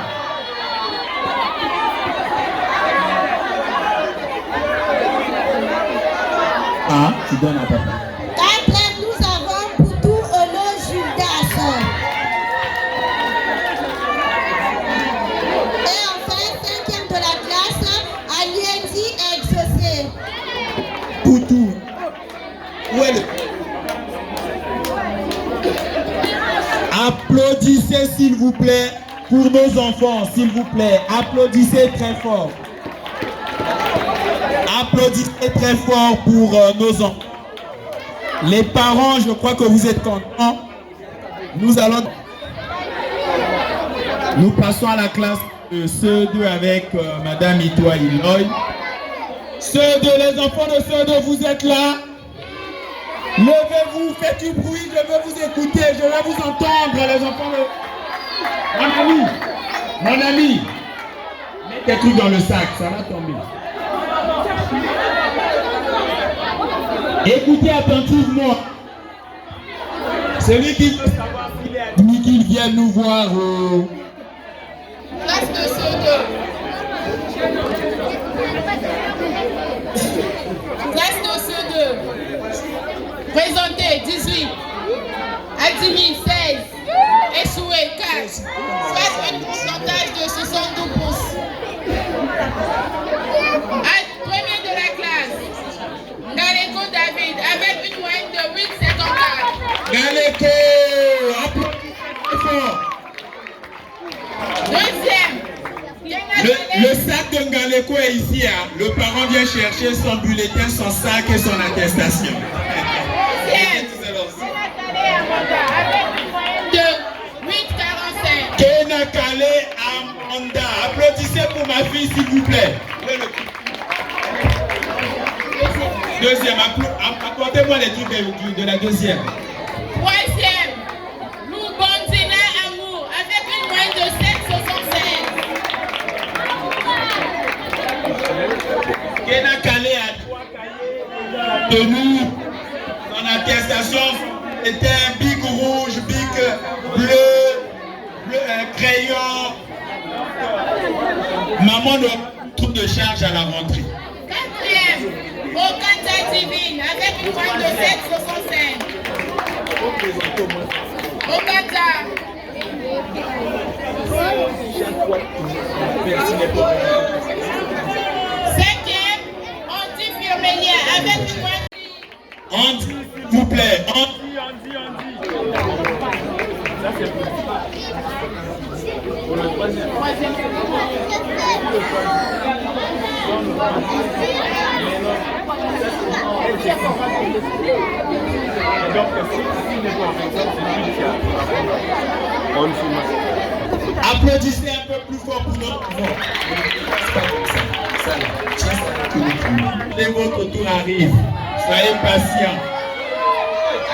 Ah, tu donnes à papa. Quatrième, nous avons Poutou Ono Judas. Et enfin, cinquième de la classe, Alieti Exaucé. Poutou. Où est le... Applaudissez s'il vous plaît pour nos enfants, s'il vous plaît. Applaudissez très fort. Applaudissez très fort pour nos enfants. Les parents, je crois que vous êtes contents. Nous passons à la classe de CE2 avec Madame Itoa Iloy. CE2, les enfants de CE2, vous êtes là? Levez-vous, faites du bruit, je veux vous écouter, je veux vous entendre, les enfants de... Mon ami, mets tes trucs dans le sac, ça va tomber. Écoutez attentivement. Celui qui veut savoir s'il est admis, qu'il vienne nous voir au... Classe de CE2. Classe de CE2. Présenté 18. Admis 16. Échoué 4. Soit un pourcentage de 62 pouces. Premier de la classe. Ngaleko David avec une moyenne de 8,54. Ngaleko, applaudissez fort. Deuxième. Le sac de Ngaleko est ici. Hein. Le parent vient chercher son bulletin, son sac et son attestation. Avec une moyenne de 8,45. Kenakale Amanda. Applaudissez pour ma fille, s'il vous plaît. Deuxième, apportez-moi les trucs de la deuxième. Troisième, Loubondina Amour avec une moyenne de 7,76. Kenakale a 3 cahiers de nous. Son attestation était un bic rouge, bic bleu, crayon. Maman doit trouve de charge à la rentrée. 4e, Okata Divine avec une pointe de 7,65. Okata. 5e, Andy Firmelia avec une pointe. Andy, s'il vous plaît. Andy. Ça c'est pour le troisième. Applaudissez un peu plus fort pour notre voix. Les votre tour arrive. Soyez patients.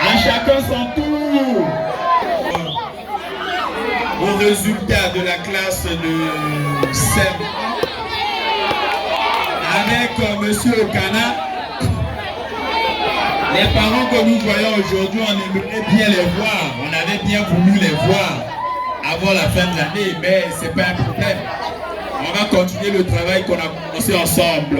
À chacun son tour. Au résultat de la classe de CEM avec Monsieur Okana, les parents que nous voyons aujourd'hui, on aimerait bien les voir. On avait bien voulu les voir avant la fin de l'année, mais ce n'est pas un problème. On va continuer le travail qu'on a commencé ensemble.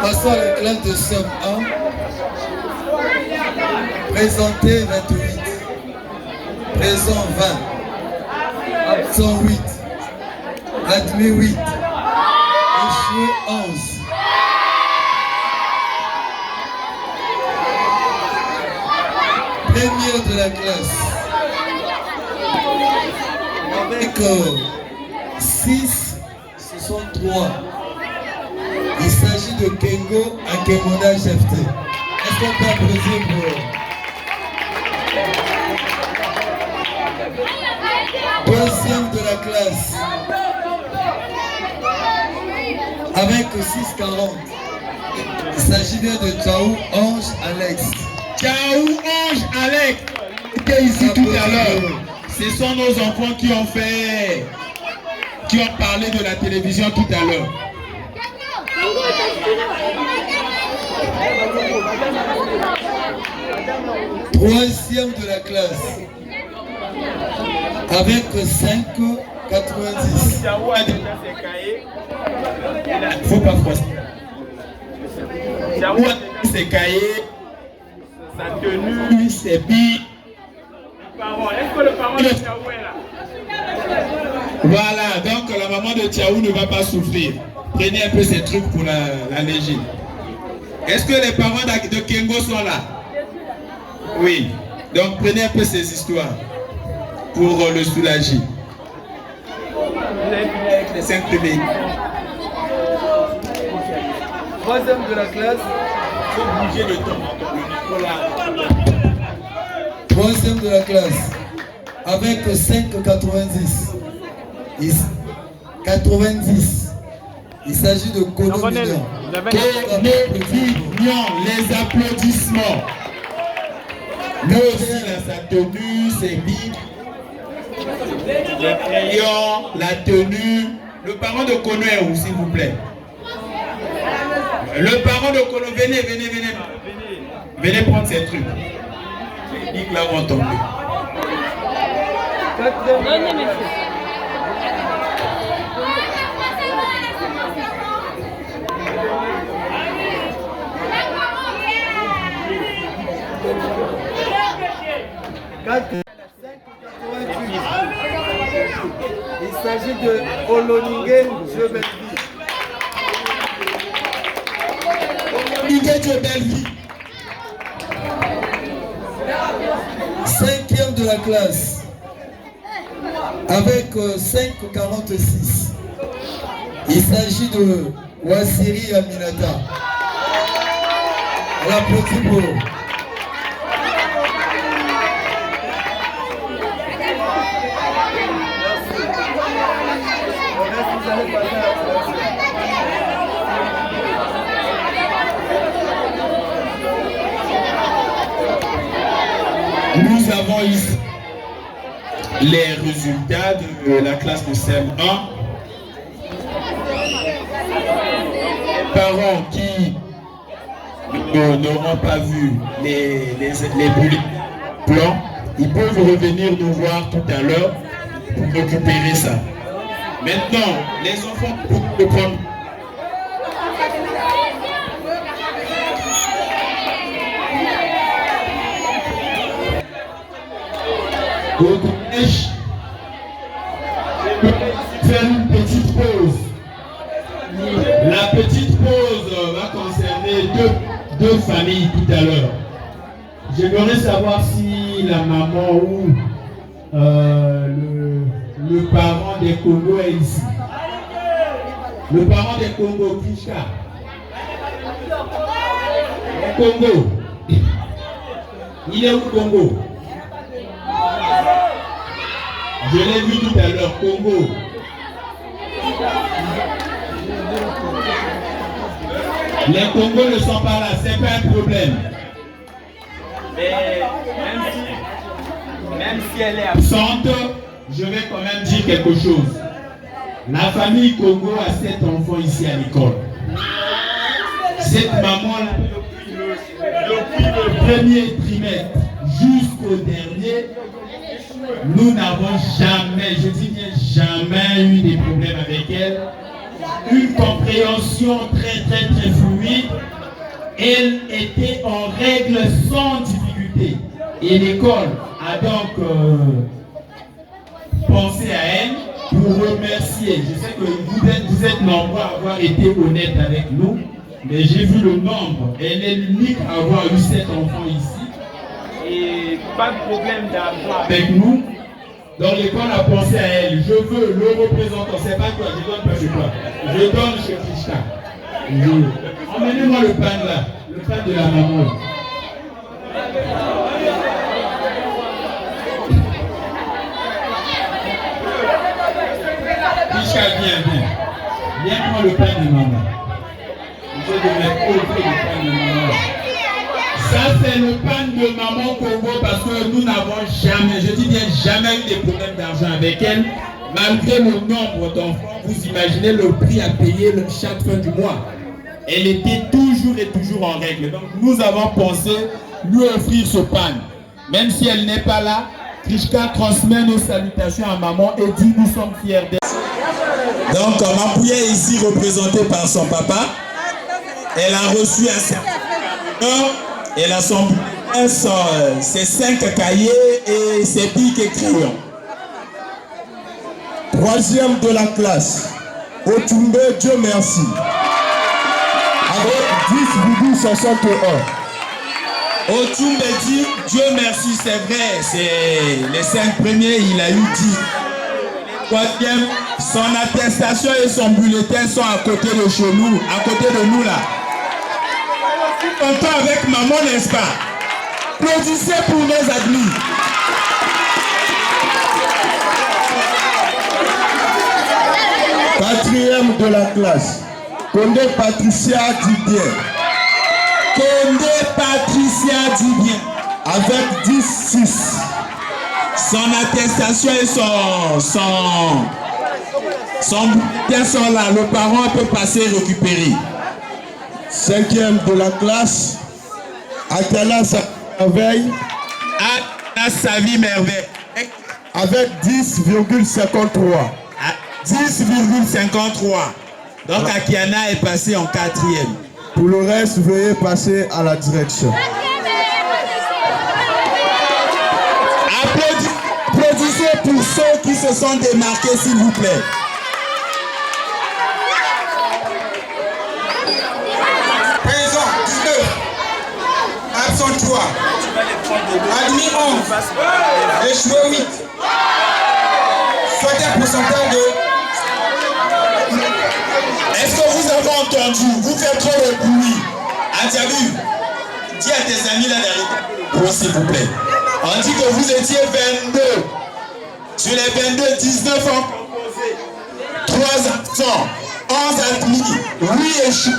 Passons à la classe de somme 1. Présenté 28. Présent 20. Absent 8. Admis 8. Échoué 11. Première de la classe. Avec 6, ce sont 3. Il s'agit de Kengo Akemoda Jefte. Est-ce qu'on peut applaudir pour deuxième de la classe avec 6,40. Il s'agit bien de Tchaou Ange Alex. Tchaou Ange Alex était ici tout à l'heure. Ce sont nos enfants qui ont parlé de la télévision tout à l'heure. Troisième de la classe avec 5,90. Faut pas froisser. Tchaou a ses cahiers, sa tenue, ses billes. Est-ce que le parent de Tchaou est là? Voilà, donc la maman de Tchaou ne va pas souffrir. Prenez un peu ces trucs pour la légende. Est-ce que les parents de Kengo sont là? Oui. Donc prenez un peu ces histoires pour le soulager. Vous avez fini avec les 5 premiers. Troisième de la classe. Il faut bouger le temps. Troisième de la classe avec 5,90. 90. Il s'agit de Kono Mignon. Kono Mignon, les applaudissements. Lui aussi, il a sa tenue, ses billes, les crayons, la tenue. Le parent de Kono est où, s'il vous plaît? Le parent de Kono, venez. Venez prendre ces trucs. Les billes là vont tomber. Il s'agit de Oloningue Jebelvi. Oloningue Jebelvi. Cinquième de la classe avec 5,46. Il s'agit de Wassiri Aminata. On l'applaudit pour. Nous avons ici les résultats de la classe de CM1. parents qui n'auront pas vu les plans, ils peuvent revenir nous voir tout à l'heure pour récupérer ça. Maintenant, les enfants peuvent prendre. Au collège, faire une petite pause. La petite pause va concerner deux familles tout à l'heure. J'aimerais savoir si la maman ou le parent des Congo est ici. Le parent des Congo, Krishka. Le Congo. Il est où Congo? Je l'ai vu tout à l'heure, Congo. Les Congos ne sont pas là, c'est pas un problème. Mais même si elle est absente, je vais quand même dire quelque chose. La famille Congo a 7 enfants ici à l'école. Cette maman-là, depuis le premier trimestre jusqu'au dernier, nous n'avons jamais, je dis bien jamais, eu des problèmes avec elle. Une compréhension très fluide. Elle était en règle sans difficulté. Et l'école a donc pensé à elle pour remercier. Je sais que vous êtes nombreux à avoir été honnêtes avec nous, mais j'ai vu le nombre. Elle est l'unique à avoir eu 7 enfants ici. Et pas de problème d'argent avec nous. Donc l'école a pensé à elle. Je veux le représentant. C'est pas toi, je donne pas chez toi. Je donne chez Krishna. Emmenez-moi le pain là. Le pain de la maman. Krishna, viens. Viens prendre le pain de maman. Je vais mettre au feu le pain de maman. Ça c'est le pain de maman Congo parce que nous n'avons jamais, je dis bien jamais eu des problèmes d'argent avec elle. Malgré le nombre d'enfants, vous imaginez le prix à payer chaque fin du mois. Elle était toujours en règle. Donc nous avons pensé lui offrir ce pain. Même si elle n'est pas là, Krishka transmet nos salutations à maman et dit nous sommes fiers d'elle. Donc Mapouya est ici représentée par son papa. Elle a reçu un certificat. Elle a ses 5 cahiers et ses pics et crayons. 3e de la classe, Otumbe, Dieu merci, avec 10,61. Otumbe dit Dieu merci, c'est vrai, c'est les 5 premiers, il a eu 10. 3e, son attestation et son bulletin sont à côté de chez nous, à côté de nous là. Content avec maman, n'est-ce pas? Applaudissez pour nos admis. Quatrième de la classe, Condé Patricia Dibien. Condé Patricia Dibien. Avec 10,6. Son attestation et son bulletin sont là. Le parent peut passer et récupérer. 5e de la classe, Akala Merveille. Akala Savi Merveille. Avec 10,53. 10,53. Donc Akiana est passé en 4e. Pour le reste, veuillez passer à la direction. Applaudissez pour ceux qui se sont démarqués, s'il vous plaît. Présent 19. Absent 3. Admis 11. Échoué 8. Soit un pourcentage de... Est-ce que vous avez entendu? Vous faites trop de bruit. Antiabu, dis à tes amis là derrière, s'il vous plaît. On dit que vous étiez 22. Sur les 22, 19 ans composés. 3 absents, 11 admis, 8 échoués,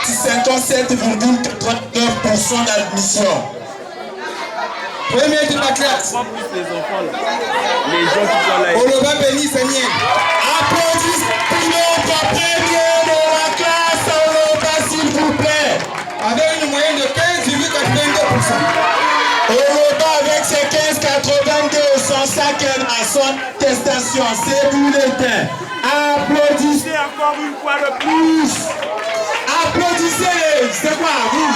57,89% d'admission. Premier de la classe. Les enfants là. Les gens qui sont là. Oloba Béni Seigneur. Applaudissez pour notre premier de la classe, Oloba son attestation, ses bulletins. Applaudissez encore une fois de plus. Applaudissez. C'est quoi? Vous,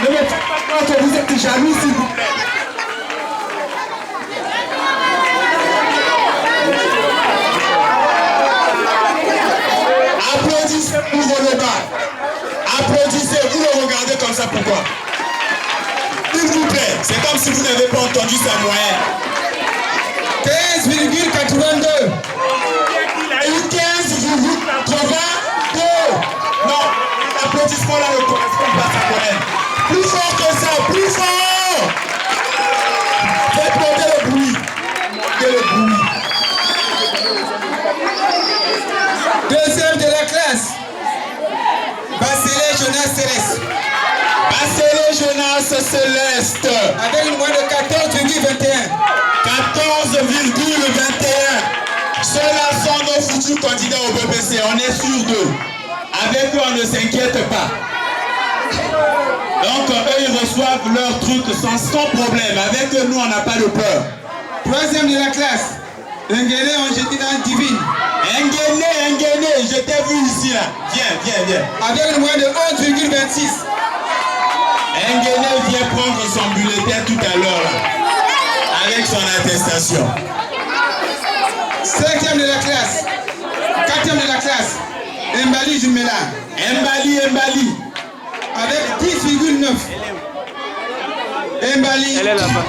ne me faites pas croire que vous êtes jaloux, s'il vous plaît. Applaudissez pour vos locaux. Applaudissez, vous le regardez comme ça, pourquoi? S'il vous plaît, c'est comme si vous n'avez pas entendu sa moyenne. 15,82. Il a eu 15,82. Non, l'applaudissement là ne correspond pas à sa moyenne. Plus fort que ça, plus fort. Faites monter le bruit. Montez le bruit. Deuxième de la classe. Bacelé Jonas Céleste. Bacelé Jonas Céleste. Avec une moyenne de 14,21. 14,21. Ceux-là sont nos futurs candidats au BPC. On est sûr d'eux. Avec eux, on ne s'inquiète pas. Donc, eux, ils reçoivent leur truc sans problème. Avec eux, nous, on n'a pas de peur. Troisième de la classe. Ngene Angetina Divine. Ngene, je t'ai vu ici, là. Viens. Avec une moyenne de 11,26. Ngene vient prendre son bulletin tout à l'heure, là. Avec son attestation. Cinquième de la classe. Quatrième de la classe. Mbali Jumela. Mbali. Avec 10,9. Mbali. Elle est là-bas.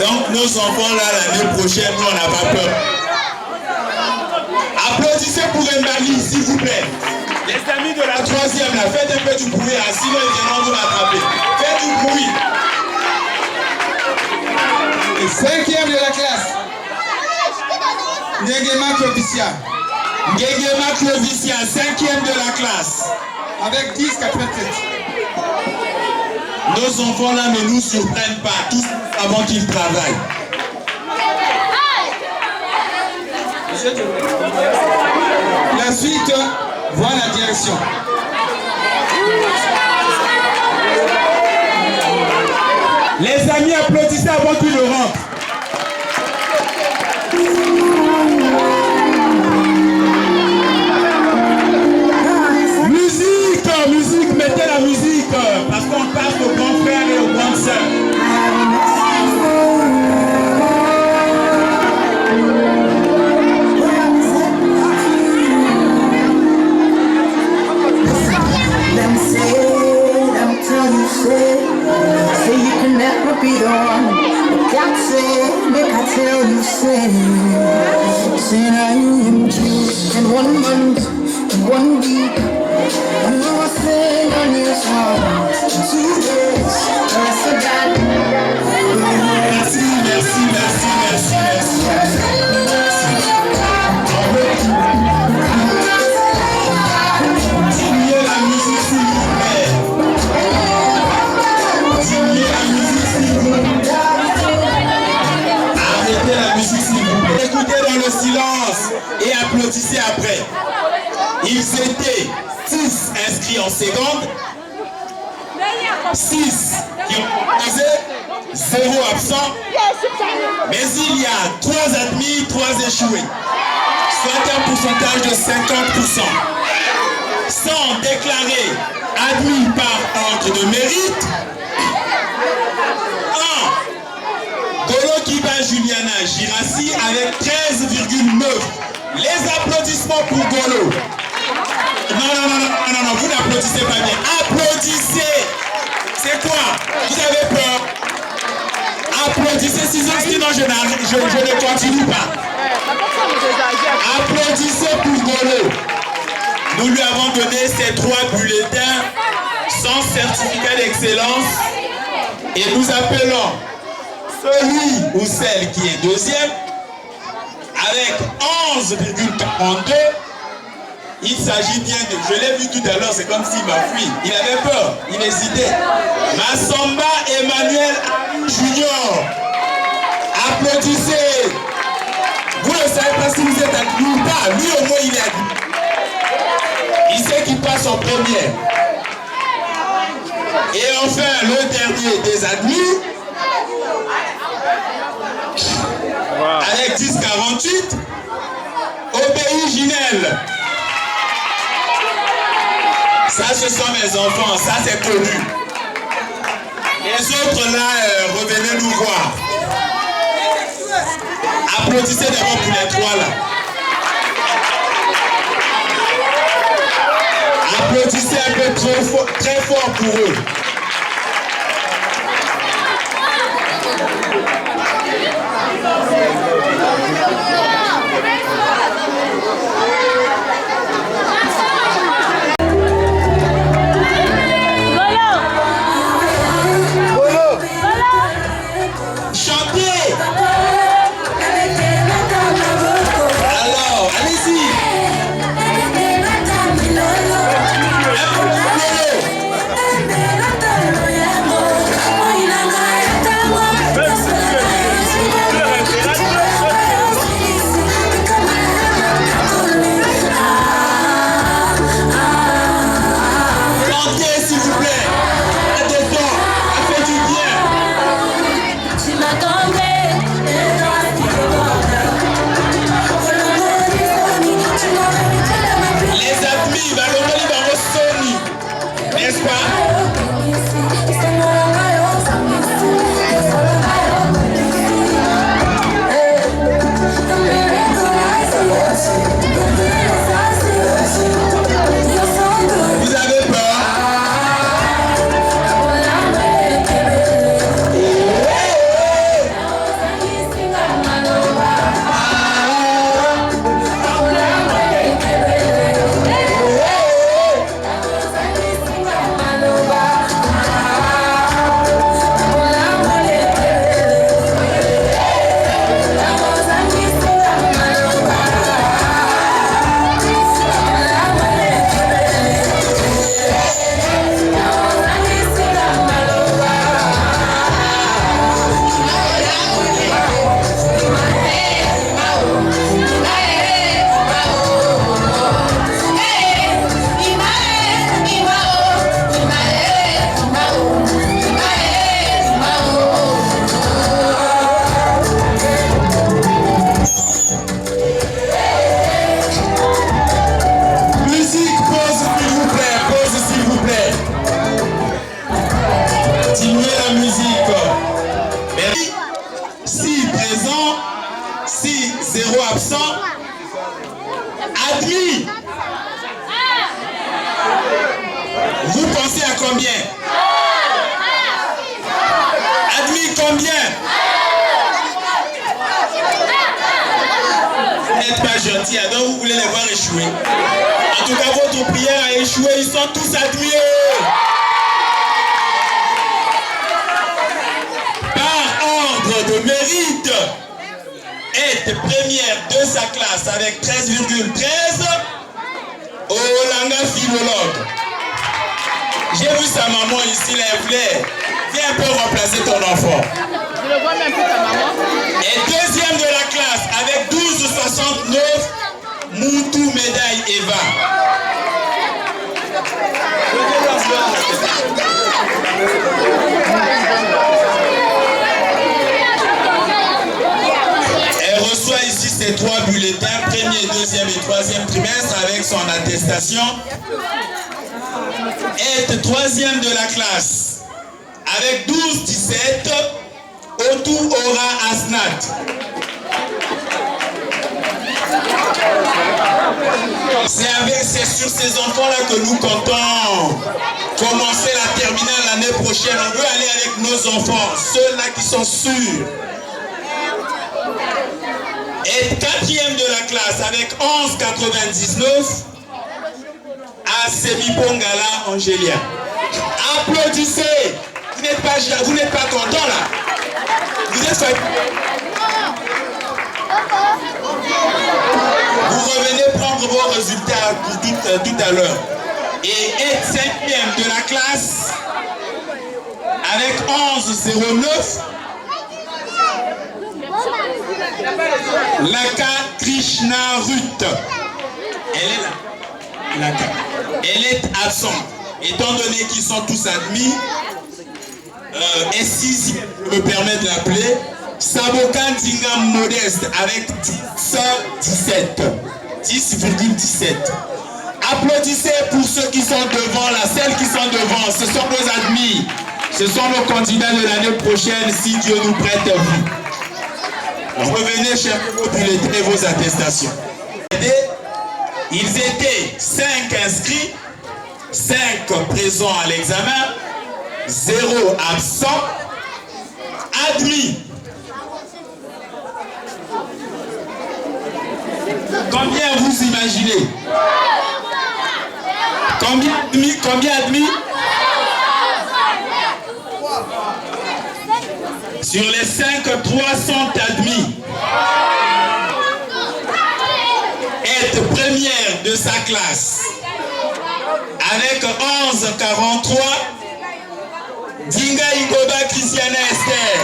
Donc nos enfants là, l'année prochaine, nous on n'a pas peur. Applaudissez pour Mbali, s'il vous plaît. Les amis de la troisième là, faites un peu du bruit, hein, sinon ils viendront vous rattraper. Faites du bruit. Et cinquième de la classe. Ngegema Clovicia. Ngegema Clovicia, cinquième de la classe. Avec 10,87. Nos enfants là ne nous surprennent pas, tous avant qu'ils travaillent. La suite, voilà la direction. Les amis, applaudissez avant qu'ils ne rentrent. Musique, mettez la musique, parce qu'on passe aux grands frères et aux grandes sœurs. Say you can never be the one. But God said, make I tell you, say I am true. In 1 month, in 1 week, you were saying on your song. 2 days, I forgot. Merci. Écoutez dans le silence et applaudissez après. Ils étaient 6 inscrits en seconde, 6 qui ont posé, 0 absent, mais il y a 3 admis, 3 échoués, soit un pourcentage de 50%. 100 déclarés admis par ordre de mérite. 1. Golo Kiba Juliana Girassi avec 13,9. Les applaudissements pour Golo. Non, vous n'applaudissez pas bien. Applaudissez. C'est quoi? Vous avez peur? Applaudissez, sinon je ne continue pas. Applaudissez pour Golo. Nous lui avons donné ces 3 bulletins sans certificat d'excellence et nous appelons celui ou celle qui est deuxième avec 11,42. Il s'agit bien de... Je l'ai vu tout à l'heure, c'est comme s'il m'a fui. Il avait peur, il hésitait. Massamba Emmanuel Junior. Applaudissez. Vous ne savez pas si vous êtes admis ou pas. Lui au moins il est admis. Il sait qu'il passe en première. Et enfin, le dernier des admis. avec 10,48. Obéi Ginel. Ça, ce sont mes enfants, ça c'est connu. Les autres là, revenez nous voir. Applaudissez d'abord pour les trois là. Applaudissez un peu très fort pour eux. Admis. Vous pensez à combien? Admis combien? Vous n'êtes pas gentil, donc vous voulez les voir échouer. En tout cas, votre prière a échoué, ils sont tous admis. Par ordre de mérite, est première de sa classe avec 13,13 au Langa philologue. J'ai vu sa maman ici, là, elle voulait. Viens un peu remplacer ton enfant. Je le vois même plus ta maman. Et deuxième de la classe avec 12,69, Moutou médaille Eva. Elle reçoit ici ses 3 bulletins, premier, deuxième et troisième trimestre avec son attestation. Est troisième de la classe avec 12,17, Otou Ora Asnat. C'est sur ces enfants-là que nous comptons commencer la terminale l'année prochaine. On veut aller avec nos enfants, ceux-là qui sont sûrs. Et quatrième de la classe avec 11,99 à Semipongala Angélia. Applaudissez. Vous n'êtes pas content là. Vous êtes fait. Vous revenez prendre vos résultats tout à l'heure. Et être cinquième de la classe avec 11,09. Laka Krishna Ruth. Elle est là. Laka. Elle est absente. Étant donné qu'ils sont tous admis, et si je me permets de l'appeler, Sabokan Dingam Modeste avec 10,17. Applaudissez pour ceux qui sont devant là, celles qui sont devant. Ce sont nos admis. Ce sont nos candidats de l'année prochaine si Dieu nous prête vie. Revenez chercher vos bulletins et vos attestations. Ils étaient 5 inscrits, 5 présents à l'examen, 0 absent, admis. Combien vous imaginez? Combien admis? Combien admis? Sur les 5, 3 sont admis. Être première de sa classe avec 11,43, Dinga Ingoba Christiana Esther.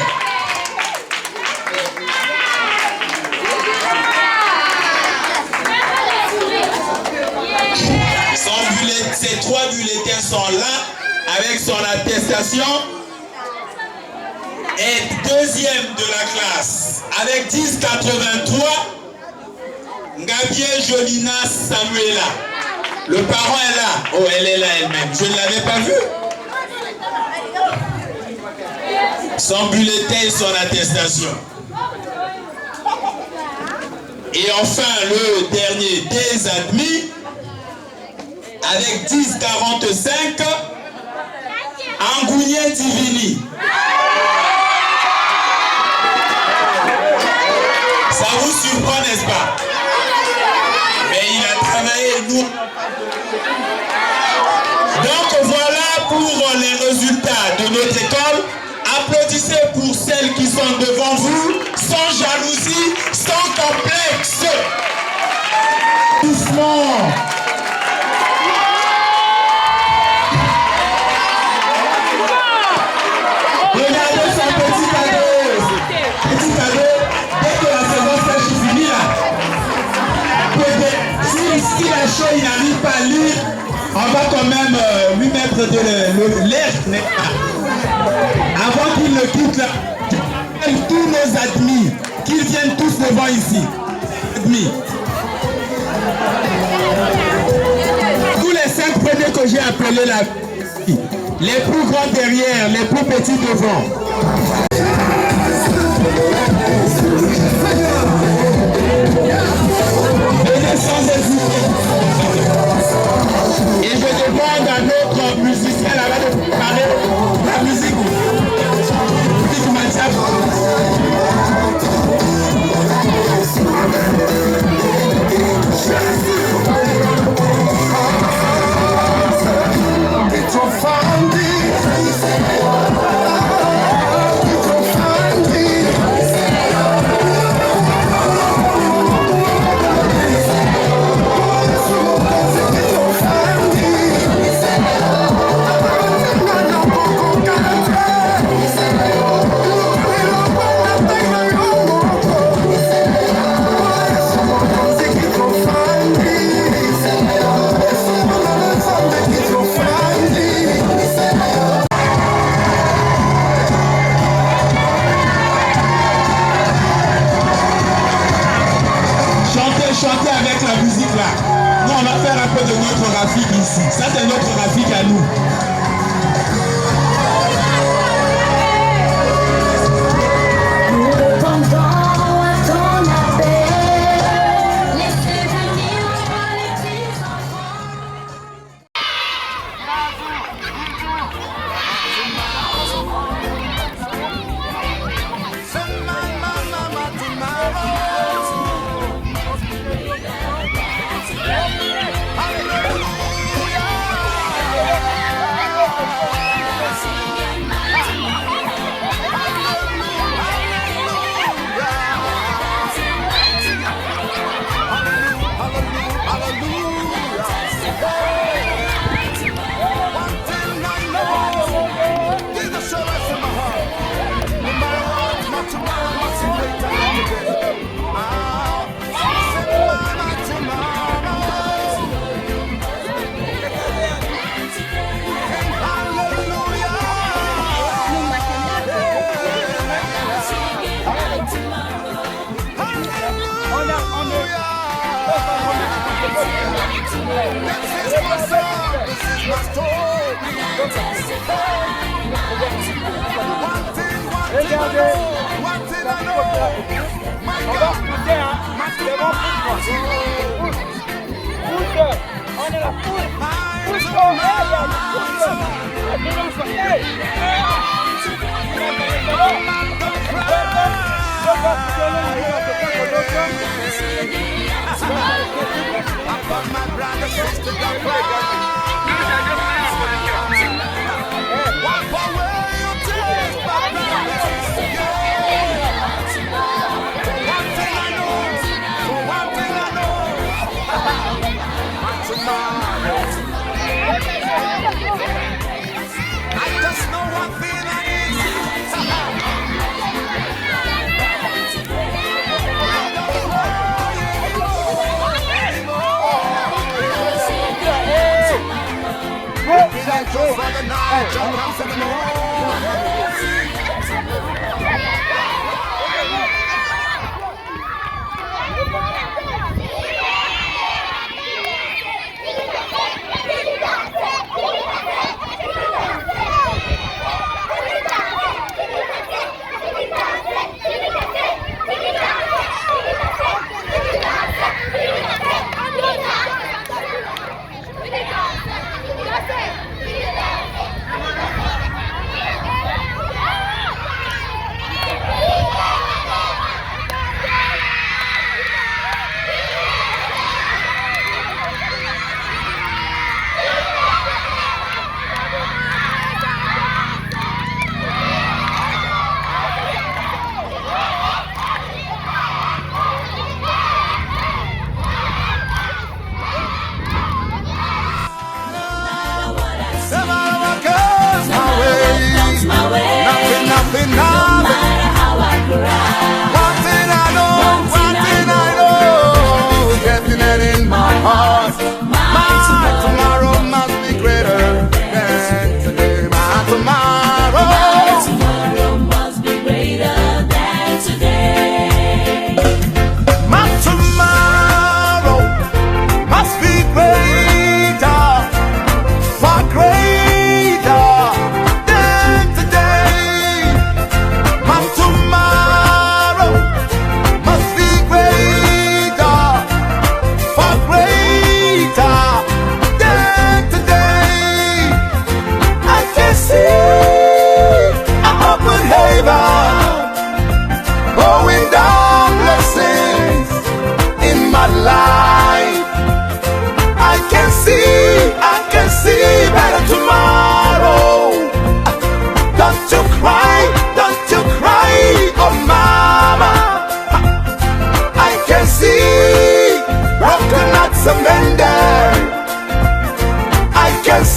Ces 3 bulletins sont là avec son attestation. Et deuxième de la classe avec 10,83, Gabriel Jolina Samuela. Le parent est là. Oh, elle est là elle-même. Je ne l'avais pas vue. Son bulletin et son attestation. Et enfin, le dernier des admis avec 10,45, Angounien Divini. Ça vous surprend, n'est-ce pas? Mais il a travaillé nous. Donc voilà pour les résultats de notre école. Applaudissez pour celles qui sont devant vous, sans jalousie, sans complexe. Doucement. Regardez son petit cadeau. Petit cadeau. Dès que la saison sèche finit là. Si la chaud, il n'arrive pas à lire, on va quand même lui mettre de l'air. Avant qu'il ne quitte là, tous nos admis, qu'ils viennent tous devant ici. Admis. Tous les 5 premiers que j'ai appelés là, les plus grands derrière, les plus petits devant. Venez sans hésiter. Et je demande à notre musicien là-bas de préparer la musique. Musique Mathias. Chanter avec la musique là. Nous on va faire un peu de notre graphique ici. Ça c'est notre graphique à nous. Regardez, on va pousser, hein. C'est bon, pousse. On est là, pousse.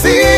See